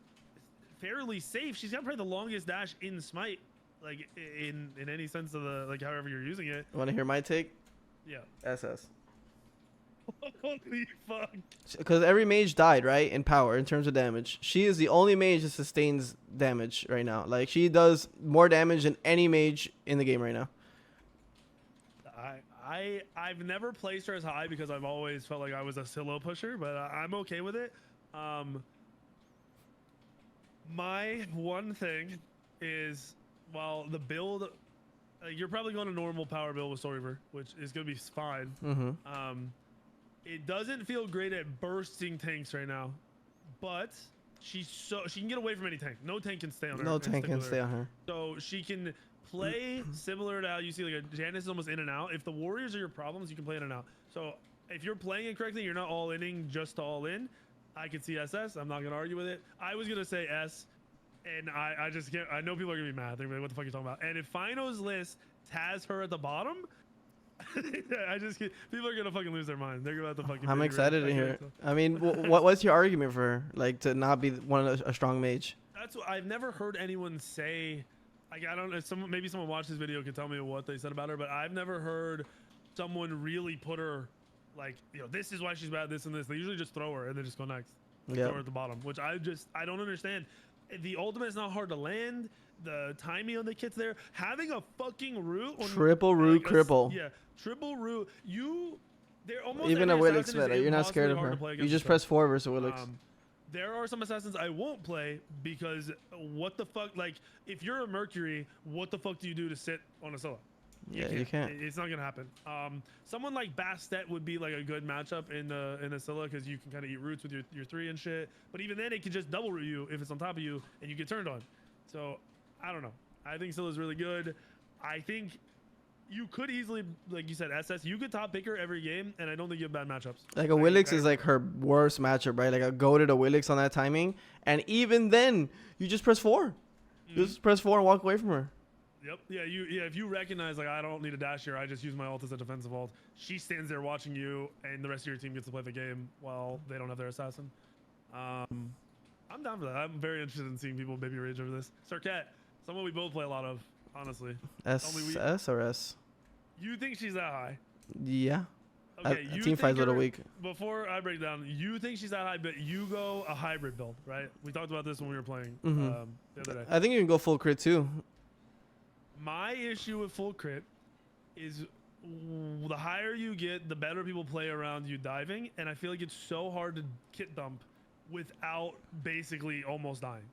fairly safe. She's got probably the longest dash in Smite, like in any sense of the like however you're using it. Want to hear my take? Yeah. SS. Holy fuck. Because every mage died, right, in power, in terms of damage. She is the only mage that sustains damage right now. Like, she does more damage than any mage in the game right now. I've never placed her as high because I've always felt like I was a silo pusher, but I'm okay with it. My one thing is, while the build, you're probably going to normal power build with Soul Reaver, which is going to be fine. It doesn't feel great at bursting tanks right now, but she can get away from any tank. No tank can stay on her. No tank can stay on her. So she can play similar to how you see like a Janice is almost in and out. If the Warriors are your problems, you can play in and out. So if you're playing it correctly, you're not all inning just to all in. I could see SS. I'm not gonna argue with it. I was gonna say S, and I just can't. I know people are gonna be mad. They're gonna be like, what the fuck are you talking about? And if Fino's list has her at the bottom, I just can't, people are gonna fucking lose their mind. They're about to fucking. I'm excited to hear it. I mean, what's your argument for her? Like to not be one of a strong mage? That's what I've never heard anyone say. Like I don't know. Maybe someone watched this video could tell me what they said about her, but I've never heard someone really put her like, you know, this is why she's bad, this and this. They usually just throw her and they just go next. Throw her at the bottom, which I don't understand. The ultimate is not hard to land. The timing on the kit's there. Having a fucking root on triple root cripple. Yeah, triple root. They're almost even a Willix meta. You're not scared of her. You just press 4 versus Willix. There are some assassins I won't play because what the fuck? Like, if you're a Mercury, what the fuck do you do to sit on a solo? You can't. It's not gonna happen. Someone like Bastet would be like a good matchup in a Scylla because you can kind of eat roots with your 3 and shit. But even then, it can just double root you if it's on top of you and you get turned on. So I don't know. I think Scylla's really good. I think you could easily, like you said, SS. You could top pick her every game, and I don't think you have bad matchups. Like a Willix is like her worst matchup, right? Like a goated a Willix on that timing, and even then, you just press 4. Just press 4 and walk away from her. Yep. Yeah. If you recognize like I don't need a dash here, I just use my ult as a defensive ult. She stands there watching you, and the rest of your team gets to play the game while they don't have their assassin. I'm down for that. I'm very interested in seeing people maybe rage over this. Cirquette, someone we both play a lot of, honestly. S or S? You think she's that high? Yeah. Okay. Team fight's a little weak. Before I break down, you think she's that high, but you go a hybrid build, right? We talked about this when we were playing the other day. I think you can go full crit too. My issue with full crit is the higher you get, the better people play around you diving, and I feel like it's so hard to kit dump without basically almost dying.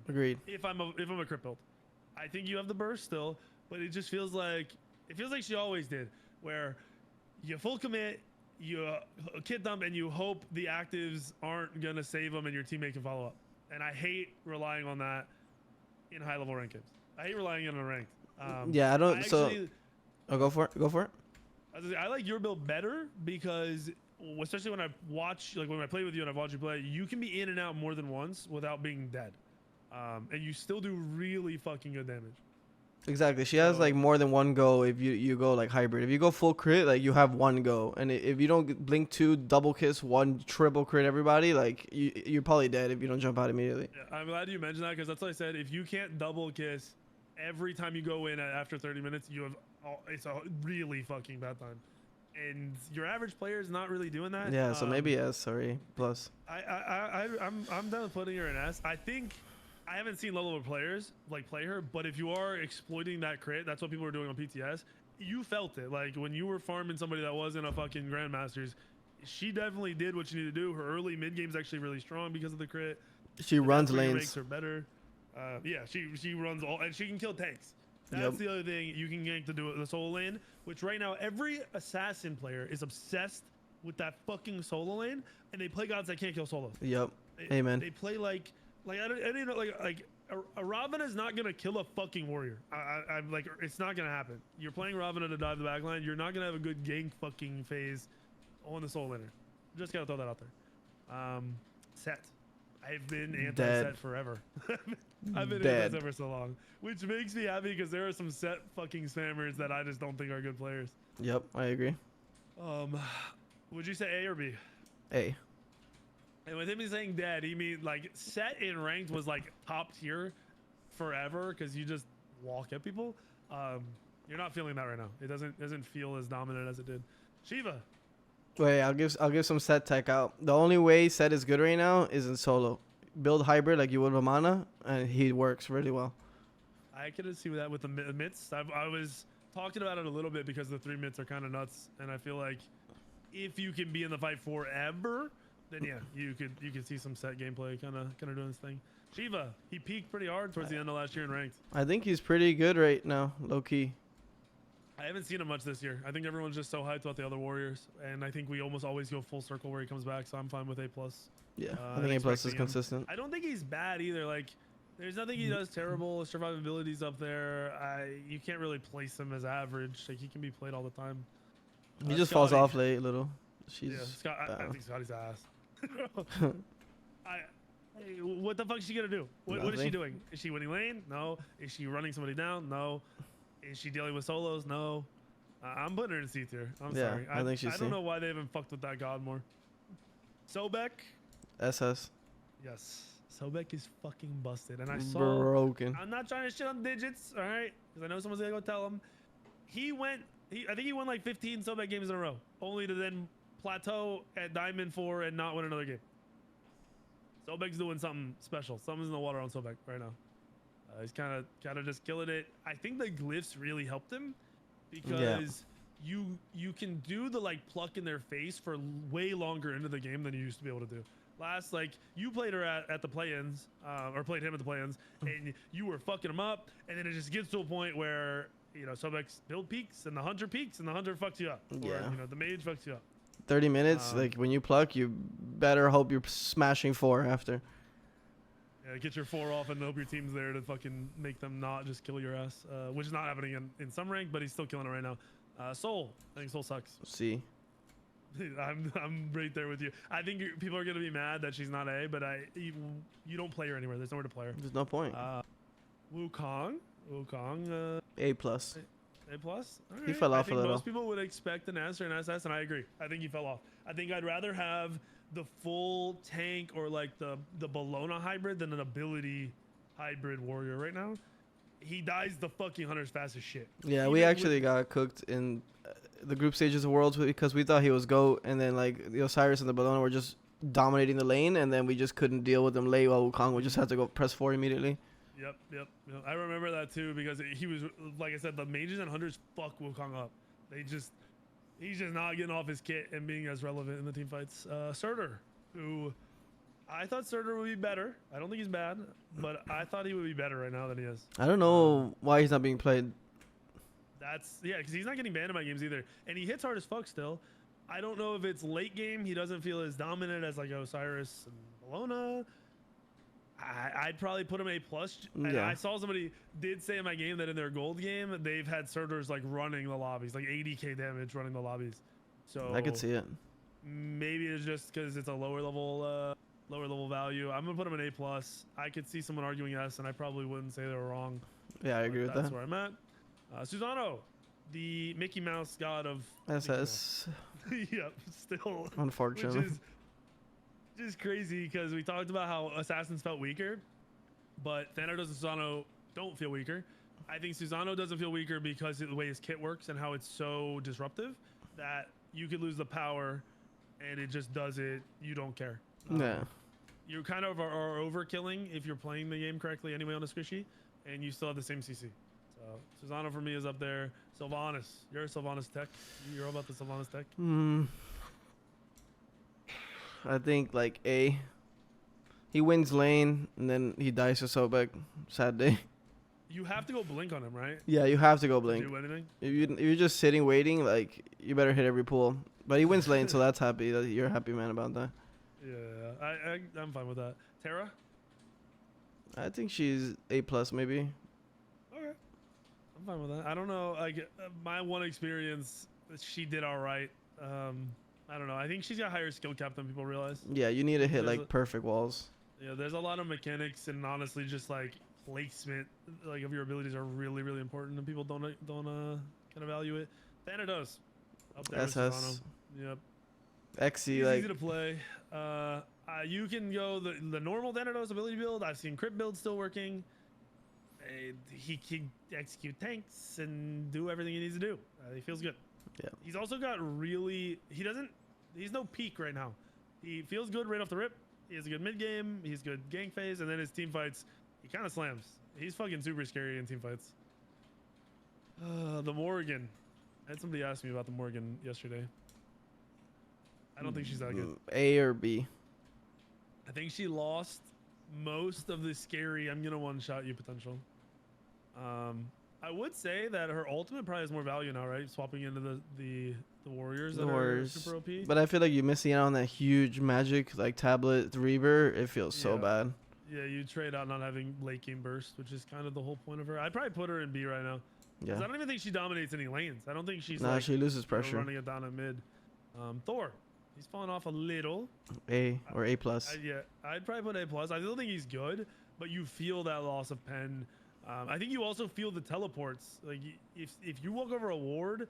Agreed. If I'm a crit build, I think you have the burst still, but it just feels like she always did, where you full commit, you kit dump, and you hope the actives aren't gonna save them, and your teammate can follow up. And I hate relying on that in high level ranked games. I hate relying on a ranked. Yeah, I don't. Go for it. I like your build better because, especially when I watch, like when I play with you and I've watched you play, you can be in and out more than once without being dead, and you still do really fucking good damage. Exactly. She has like more than one go if you go like hybrid. If you go full crit, like you have one go, and if you don't blink 2, double kiss 1, triple crit everybody, like you're probably dead if you don't jump out immediately. Yeah, I'm glad you mentioned that because that's what I said. If you can't double kiss every time you go in after 30 minutes, it's a really fucking bad time. And your average player is not really doing that. Yeah, so maybe S. Sorry, plus. I'm done with putting her in S. I think I haven't seen low level players like play her, but if you are exploiting that crit, that's what people are doing on PTS. You felt it, like when you were farming somebody that wasn't a fucking Grandmasters. She definitely did what you need to do. Her early mid game is actually really strong because of the crit. She runs lanes. Makes her better. Yeah, she runs all, and she can kill tanks. That's the other thing. You can gank to do the solo lane, which right now every assassin player is obsessed with that fucking solo lane, and they play gods that can't kill solos. Yep. Amen. They play like I don't know, like a Ravana is not gonna kill a fucking warrior. I'm like, it's not gonna happen. You're playing Ravana to dive the backline. You're not gonna have a good gank fucking phase on the solo laner. Just gotta throw that out there. Set. I've been anti-set forever. I've been anti-set for so long, which makes me happy because there are some set fucking spammers that I just don't think are good players. Yep, I agree. Would you say A or B? A. And with him saying dead, he means like set in ranked was like top tier forever because you just walk at people. You're not feeling that right now. It doesn't feel as dominant as it did. Shiva. Wait, I'll give some set tech out. The only way set is good right now is in solo. Build hybrid like you would with mana, and he works really well. I could see that with the mitts. I was talking about it a little bit because the 3 mitts are kind of nuts, and I feel like if you can be in the fight forever, then yeah, you could see some set gameplay kind of doing this thing. Shiva, he peaked pretty hard towards the end of last year in ranked. I think he's pretty good right now, low key. I haven't seen him much this year. I think everyone's just so hyped about the other warriors, and I think we almost always go full circle where he comes back. So I'm fine with A+. Yeah, I think A+ is consistent. I don't think he's bad either. Like, There's nothing he does terrible. His survivability's up there. You can't really place him as average. Like he can be played all the time. He just falls Scotty. off late a little. She's Yeah, I think Scotty's ass. Hey, what the fuck is she gonna do? What is she doing? Is she winning lane? No. Is she running somebody down? No. Is she dealing with solos? No. I'm putting her in C tier. I'm sorry. I think she's I don't know why they haven't fucked with that god more. Sobek. SS. Yes. Sobek is fucking busted, and I saw. Broken. I'm not trying to shit on digits, all right? Because I know someone's gonna go tell him. I think he won like 15 Sobek games in a row, only to then plateau at Diamond 4 and not win another game. Sobek's doing something special. Something's in the water on Sobek right now. He's kind of just killing it. I think the glyphs really helped him because you can do the like pluck in their face for way longer into the game than you used to be able to do. Last, like, you played her at the play-ins, or played him at the play-ins, and you were fucking him up, and then it just gets to a point where, you know, Sobek's build peaks, and the hunter peaks, and the hunter fucks you up. Yeah. Or, you know, the mage fucks you up. 30 minutes, like, when you pluck, you better hope you're smashing 4 after. Yeah, get your 4 off and hope your team's there to fucking make them not just kill your ass, which is not happening in some rank, but he's still killing it right now. Soul. I think Soul sucks. C. I'm right there with you. I think people are gonna be mad that she's not A, but you don't play her anywhere. There's nowhere to play her. There's no point. Wukong, A plus. A plus. He fell off a little. Most people would expect an S or an SS, and I agree. I think he fell off. I think I'd rather have the full tank or like the Bologna hybrid than an ability hybrid warrior right now. He dies the fucking hunters fast as shit. Yeah, Even we actually got cooked in the group stages of Worlds because we thought he was GOAT, and then like the Osiris and the Bologna were just dominating the lane, and then we just couldn't deal with them late while Wukong would just have to go press 4 immediately. Yep. I remember that too because he was, like I said, the mages and hunters fuck Wukong up. He's just not getting off his kit and being as relevant in the team fights. Surtur, who I thought Surtur would be better. I don't think he's bad, but I thought he would be better right now than he is. I don't know why he's not being played. Because he's not getting banned in my games either, and he hits hard as fuck still. I don't know if it's late game he doesn't feel as dominant as like Osiris and Bologna. I'd probably put him A plus. And I saw somebody did say in my game that in their gold game they've had Surturs like running the lobbies, like 80k damage running the lobbies. So I could see it. Maybe it's just because it's a lower level value. I'm gonna put him in A plus. I could see someone arguing S, and I probably wouldn't say they were wrong. Yeah, I agree with that. That's where I'm at. Susano, the Mickey Mouse god of SS. Yep, still. Unfortunately. Which is just crazy because we talked about how Assassins felt weaker, but Thanatos and Susano don't feel weaker. I think Susano doesn't feel weaker because of the way his kit works and how it's so disruptive that you could lose the power and it just does it. You don't care. Yeah. You kind of are overkilling if you're playing the game correctly anyway on the squishy, and you still have the same CC. So Susano for me is up there. Sylvanas, you're a Sylvanas tech. You're all about the Sylvanas tech. I think like A. He wins lane and then he dies to Sobek. Sad day. You have to go blink on him, right? Yeah, you have to go blink. Do anything? If you're just sitting waiting, like you better hit every pool. But he wins lane, so that's happy. You're a happy man about that. Yeah, I'm fine with that. Terra? I think she's A plus maybe. Okay, I'm fine with that. I don't know. Like my one experience, she did all right. I don't know. I think she's got higher skill cap than people realize. Yeah, you need to hit There's like perfect walls. Yeah, there's a lot of mechanics and honestly just like placement like of your abilities are really, really important and people don't kind of value it. Thanatos up there with SS. Susano. Yep. XC He's like easy to play. You can go the normal Thanatos ability build. I've seen crit build still working. He can execute tanks and do everything he needs to do. He feels good. Yeah. He's also got he's no peak right now. He feels good right off the rip. He has a good mid game. He's good gank phase, and then his team fights, he kind of slams. He's fucking super scary in team fights. The Morgan. I had somebody ask me about the Morgan yesterday. I don't think she's that good. A or B. I think she lost most of the scary I'm gonna one-shot you potential. I would say that her ultimate probably has more value now, right? Swapping into the warriors that are super OP. But I feel like you're missing out on that huge magic like tablet Reaver. It feels so bad. Yeah, you trade out not having late game burst, which is kind of the whole point of her. I'd probably put her in B right now. Yeah. I don't even think she dominates any lanes. I don't think she's Nah, like, she loses pressure. running it down at mid. Thor, he's falling off a little. A or A plus. Yeah, I'd probably put A plus. I still think he's good, but you feel that loss of pen. I think you also feel the teleports. Like if you walk over a ward,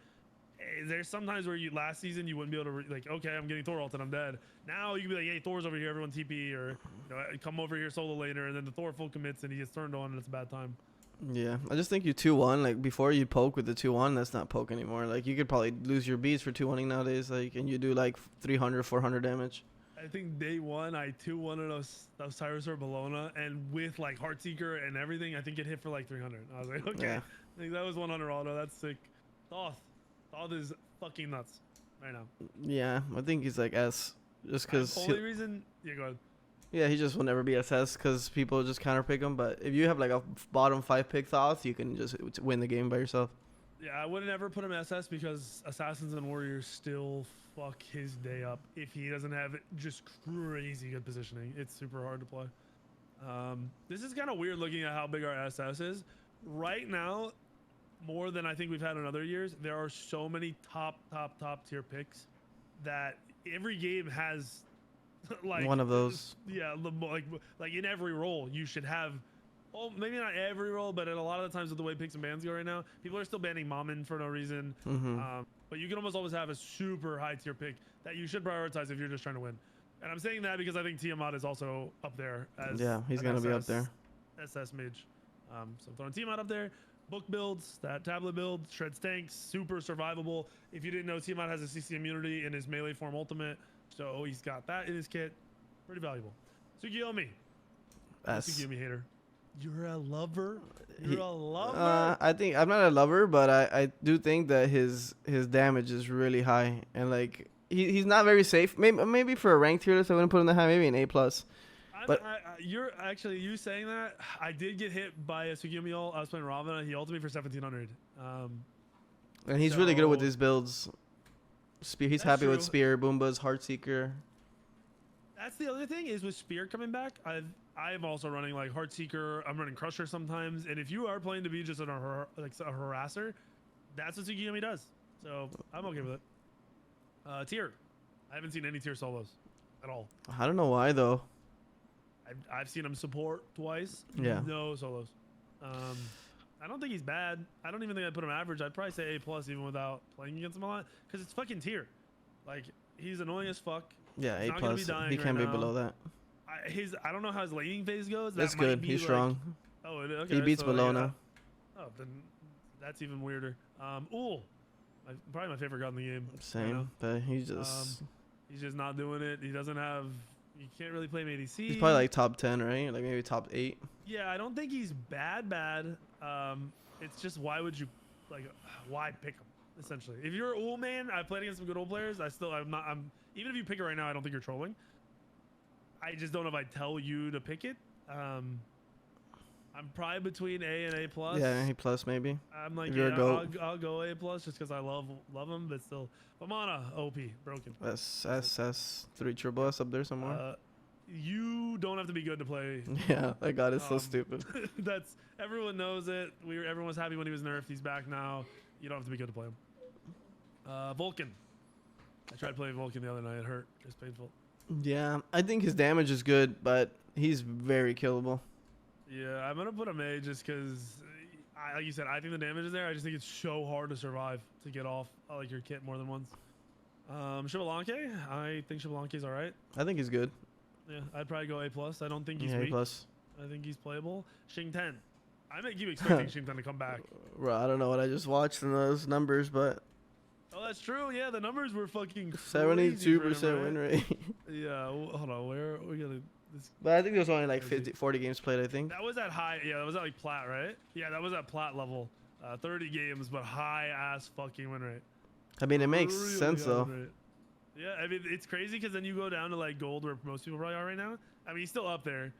there's sometimes where you last season you wouldn't be able to like, okay, I'm getting Thor ult and I'm dead. Now you can be like, hey, Thor's over here, everyone TP, or come over here solo later, and then the Thor full commits and he gets turned on and it's a bad time. Yeah, I just think you 2-1. Like before you poke with the 2-1, that's not poke anymore. Like you could probably lose your beats for 2-1ing nowadays. Like and you do like 300, 400 damage. I think day one I 2-1 those Tyrosaur Bologna, and with like Heartseeker and everything, I think it hit for like 300. I was like, okay, Yeah. I think that was 100 auto. That's sick. Thoth is fucking nuts right now. Yeah, I think he's like S, just because. Only reason, yeah, go ahead. Yeah, he just will never be SS because people just counter pick him. But if you have like a bottom 5 pick Thoth, you can just win the game by yourself. Yeah, I wouldn't ever put him SS because Assassins and Warriors still fuck his day up if he doesn't have just crazy good positioning. It's super hard to play. This is kind of weird looking at how big our SS is. Right now, more than I think we've had in other years, there are so many top tier picks that every game has like one of those. Yeah, like in every role you should have. Oh, maybe not every role, but in a lot of the times with the way picks and bans go right now, people are still banning Mammon for no reason. But you can almost always have a super high tier pick that you should prioritize if you're just trying to win. And I'm saying that because I think Tiamat is also up there as he's gonna be up there. SS mage. So I'm throwing Tiamat up there. Book builds, that tablet build, shreds tanks, super survivable. If you didn't know, Tiamat has a CC immunity in his melee form ultimate, so he's got that in his kit. Pretty valuable. Tsukiyomi. Tsukiyomi hater. You're a lover. You're a lover. I think I'm not a lover, but I do think that his damage is really high, and like he's not very safe. Maybe for a ranked tier list, I wouldn't put him that high. Maybe an A plus. But you're actually you saying that. I did get hit by a Tsukiyomi ult. I was playing Ravana. He ulted me for 1700. And he's really good with his builds. Spear. He's happy with true. Spear, Boombas, Heartseeker. That's the other thing is with Spear coming back. I'm also running like Heartseeker. I'm running Crusher sometimes. And if you are playing to be just a harasser, that's what Tsukiyomi does. So I'm okay with it. Tier. I haven't seen any tier solos at all. I don't know why though. I've seen him support twice. Yeah. No solos. I don't think he's bad. I don't even think I'd put him average. I'd probably say A plus even without playing against him a lot because it's fucking tier. Like he's annoying as fuck. Yeah, A plus. He can't be below that. I don't know how his laning phase goes. That's good. He's strong. Oh, okay. He beats so, Bologna. Yeah. Oh, then that's even weirder. Probably my favorite god in the game. Same, but he's just not doing it. He doesn't have. You can't really play him ADC. He's probably like top 10, right? Like maybe top 8. Yeah, I don't think he's bad. It's just why would you why pick him? Essentially, if you're ul man, I've played against some good ul players. I'm even if you pick it right now, I don't think you're trolling. I just don't know if I tell you to pick it. I'm probably between A and A plus. Yeah, A plus maybe. I'm like, I'll go A plus just because I love him, but still. Vamana, OP, broken. S 3 triple S up there somewhere. You don't have to be good to play. Yeah, my god, it's so stupid. Everyone knows it. Everyone was happy when he was nerfed. He's back now. You don't have to be good to play him. Vulcan. I tried playing Vulcan the other night. It hurt. It's painful. Yeah, I think his damage is good, but he's very killable. Yeah, I'm gonna put him A just because, like you said, I think the damage is there. I just think it's so hard to survive to get off like your kit more than once. Xbalanque, I think Xbalanque's all right. I think he's good. Yeah, I'd probably go A plus. I don't think he's weak. A plus. I think he's playable. Xing Ten. I keep expecting Xing Ten to come back. Bro, I don't know what I just watched in those numbers, but. Oh, that's true. Yeah, the numbers were fucking 72% win rate. Yeah, hold on. Where we gotta? But I think there was only like 40 games played. I think that was at high. Yeah, that was at like plat, right? Yeah, that was at plat level. 30 games, but high ass fucking win rate. I mean, it makes sense though. Yeah, I mean it's crazy because then you go down to like gold where most people probably are right now. I mean he's still up there,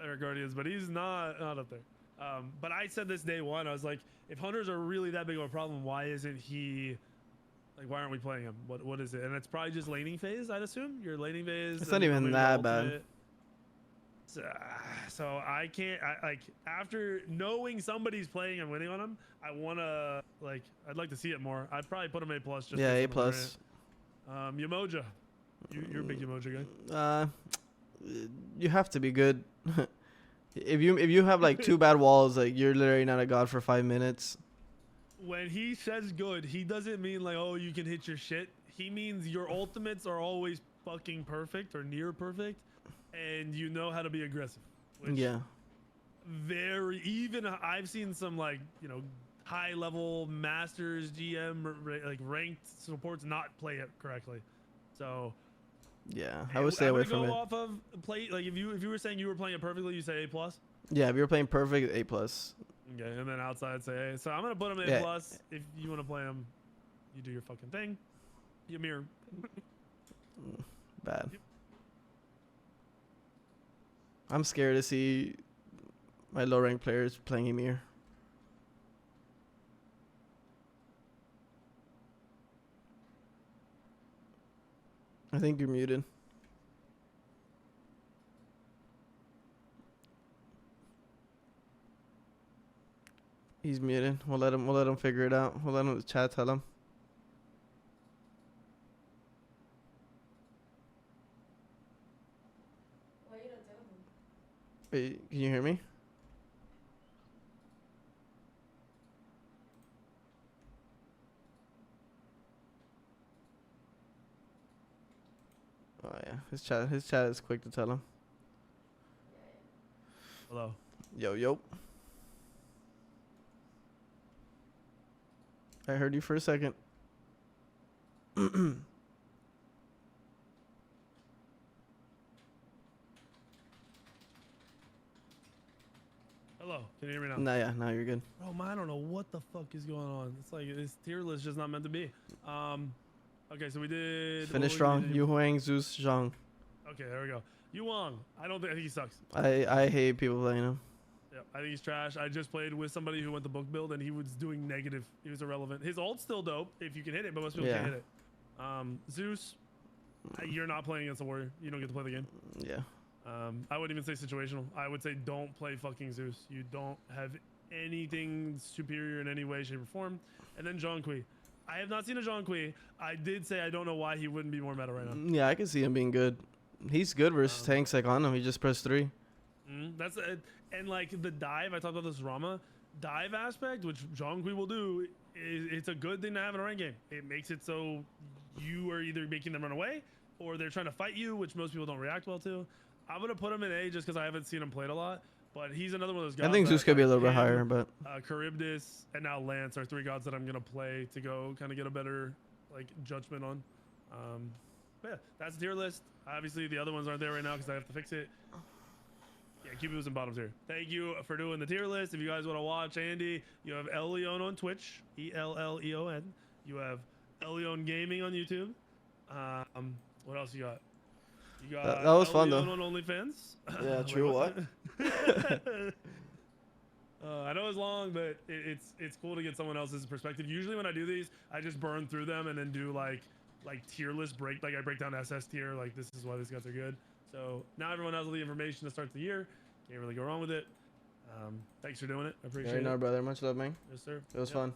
Eric Guardians, but he's not up there. But I said this day one. I was like, if hunters are really that big of a problem, why isn't he? Like, why aren't we playing him? What is it? And it's probably just laning phase, I'd assume. Your laning phase. It's not even that bad. So I can't. Like after knowing somebody's playing and winning on him, I wanna like. I'd like to see it more. I'd probably put him A plus. Just Yeah, A based on the plus. variant. Yamoja, you're a big Yamoja guy. You have to be good. If you have like 2 bad walls, like you're literally not a god for 5 minutes. When he says good, he doesn't mean like, oh, you can hit your shit. He means your ultimates are always fucking perfect or near perfect, and you know how to be aggressive. Which Yeah. Very even I've seen some like high level masters GM like ranked supports not play it correctly. So Yeah, I would stay away from it. Off of play like if you were saying you were playing it perfectly, you say A plus. Yeah, if you're playing perfect, A plus. Okay, and then outside say A. So I'm gonna put him A plus. If you want to play him, you do your fucking thing. Ymir. Bad. Yep. I'm scared to see my low rank players playing Ymir. I think you're muted. He's muted. We'll let him figure it out. We'll let him chat tell him. Why you don't tell him? Wait, can you hear me? Oh yeah, his chat is quick to tell him. Hello. Yo. I heard you for a second. Hello. Can you hear me now? Nah, yeah, now you're good. Bro, man, I don't know what the fuck is going on. It's like this tier list just not meant to be. Okay, so we did Finish strong. Yu Huang, Zeus, Zhang. Okay, there we go. Yu Wang. I think he sucks. I hate people playing him. Yeah, I think he's trash. I just played with somebody who went the book build and he was doing negative. He was irrelevant. His ult's still dope if you can hit it, but most people can't hit it. Zeus, you're not playing against a warrior. You don't get to play the game. Yeah. I wouldn't even say situational. I would say don't play fucking Zeus. You don't have anything superior in any way, shape, or form. And then Zhang Kui. I have not seen a Zhang Kui. I did say I don't know why he wouldn't be more meta right now. Yeah, I can see him being good. He's good versus tanks like on him. He just pressed 3. That's it. And like the dive, I talked about this Rama dive aspect, which Zhang Kui will do. It's a good thing to have in a rank game. It makes it so you are either making them run away or they're trying to fight you, which most people don't react well to. I'm gonna put him in A just because I haven't seen him played a lot. But he's another one of those gods. I think Zeus could be a little bit higher, but Charybdis and now Lance are 3 gods that I'm gonna play to go kind of get a better like judgment on. But yeah, that's the tier list. Obviously, the other ones aren't there right now because I have to fix it. Yeah, keep it in bottoms here. Thank you for doing the tier list. If you guys want to watch Andy, you have Elleon on Twitch, ELLEON. You have Elleon Gaming on YouTube. What else you got? You got that was fun though. on OnlyFans. Yeah, true. What? I know it's long, but it's cool to get someone else's perspective. Usually when I do these, I just burn through them and then do like tier list break. Like I break down SS tier. Like this is why these guys are good. So now everyone has all the information to start the year. Can't really go wrong with it. Thanks for doing it. I appreciate it. No, brother. Much love, man. Yes, sir. It was fun.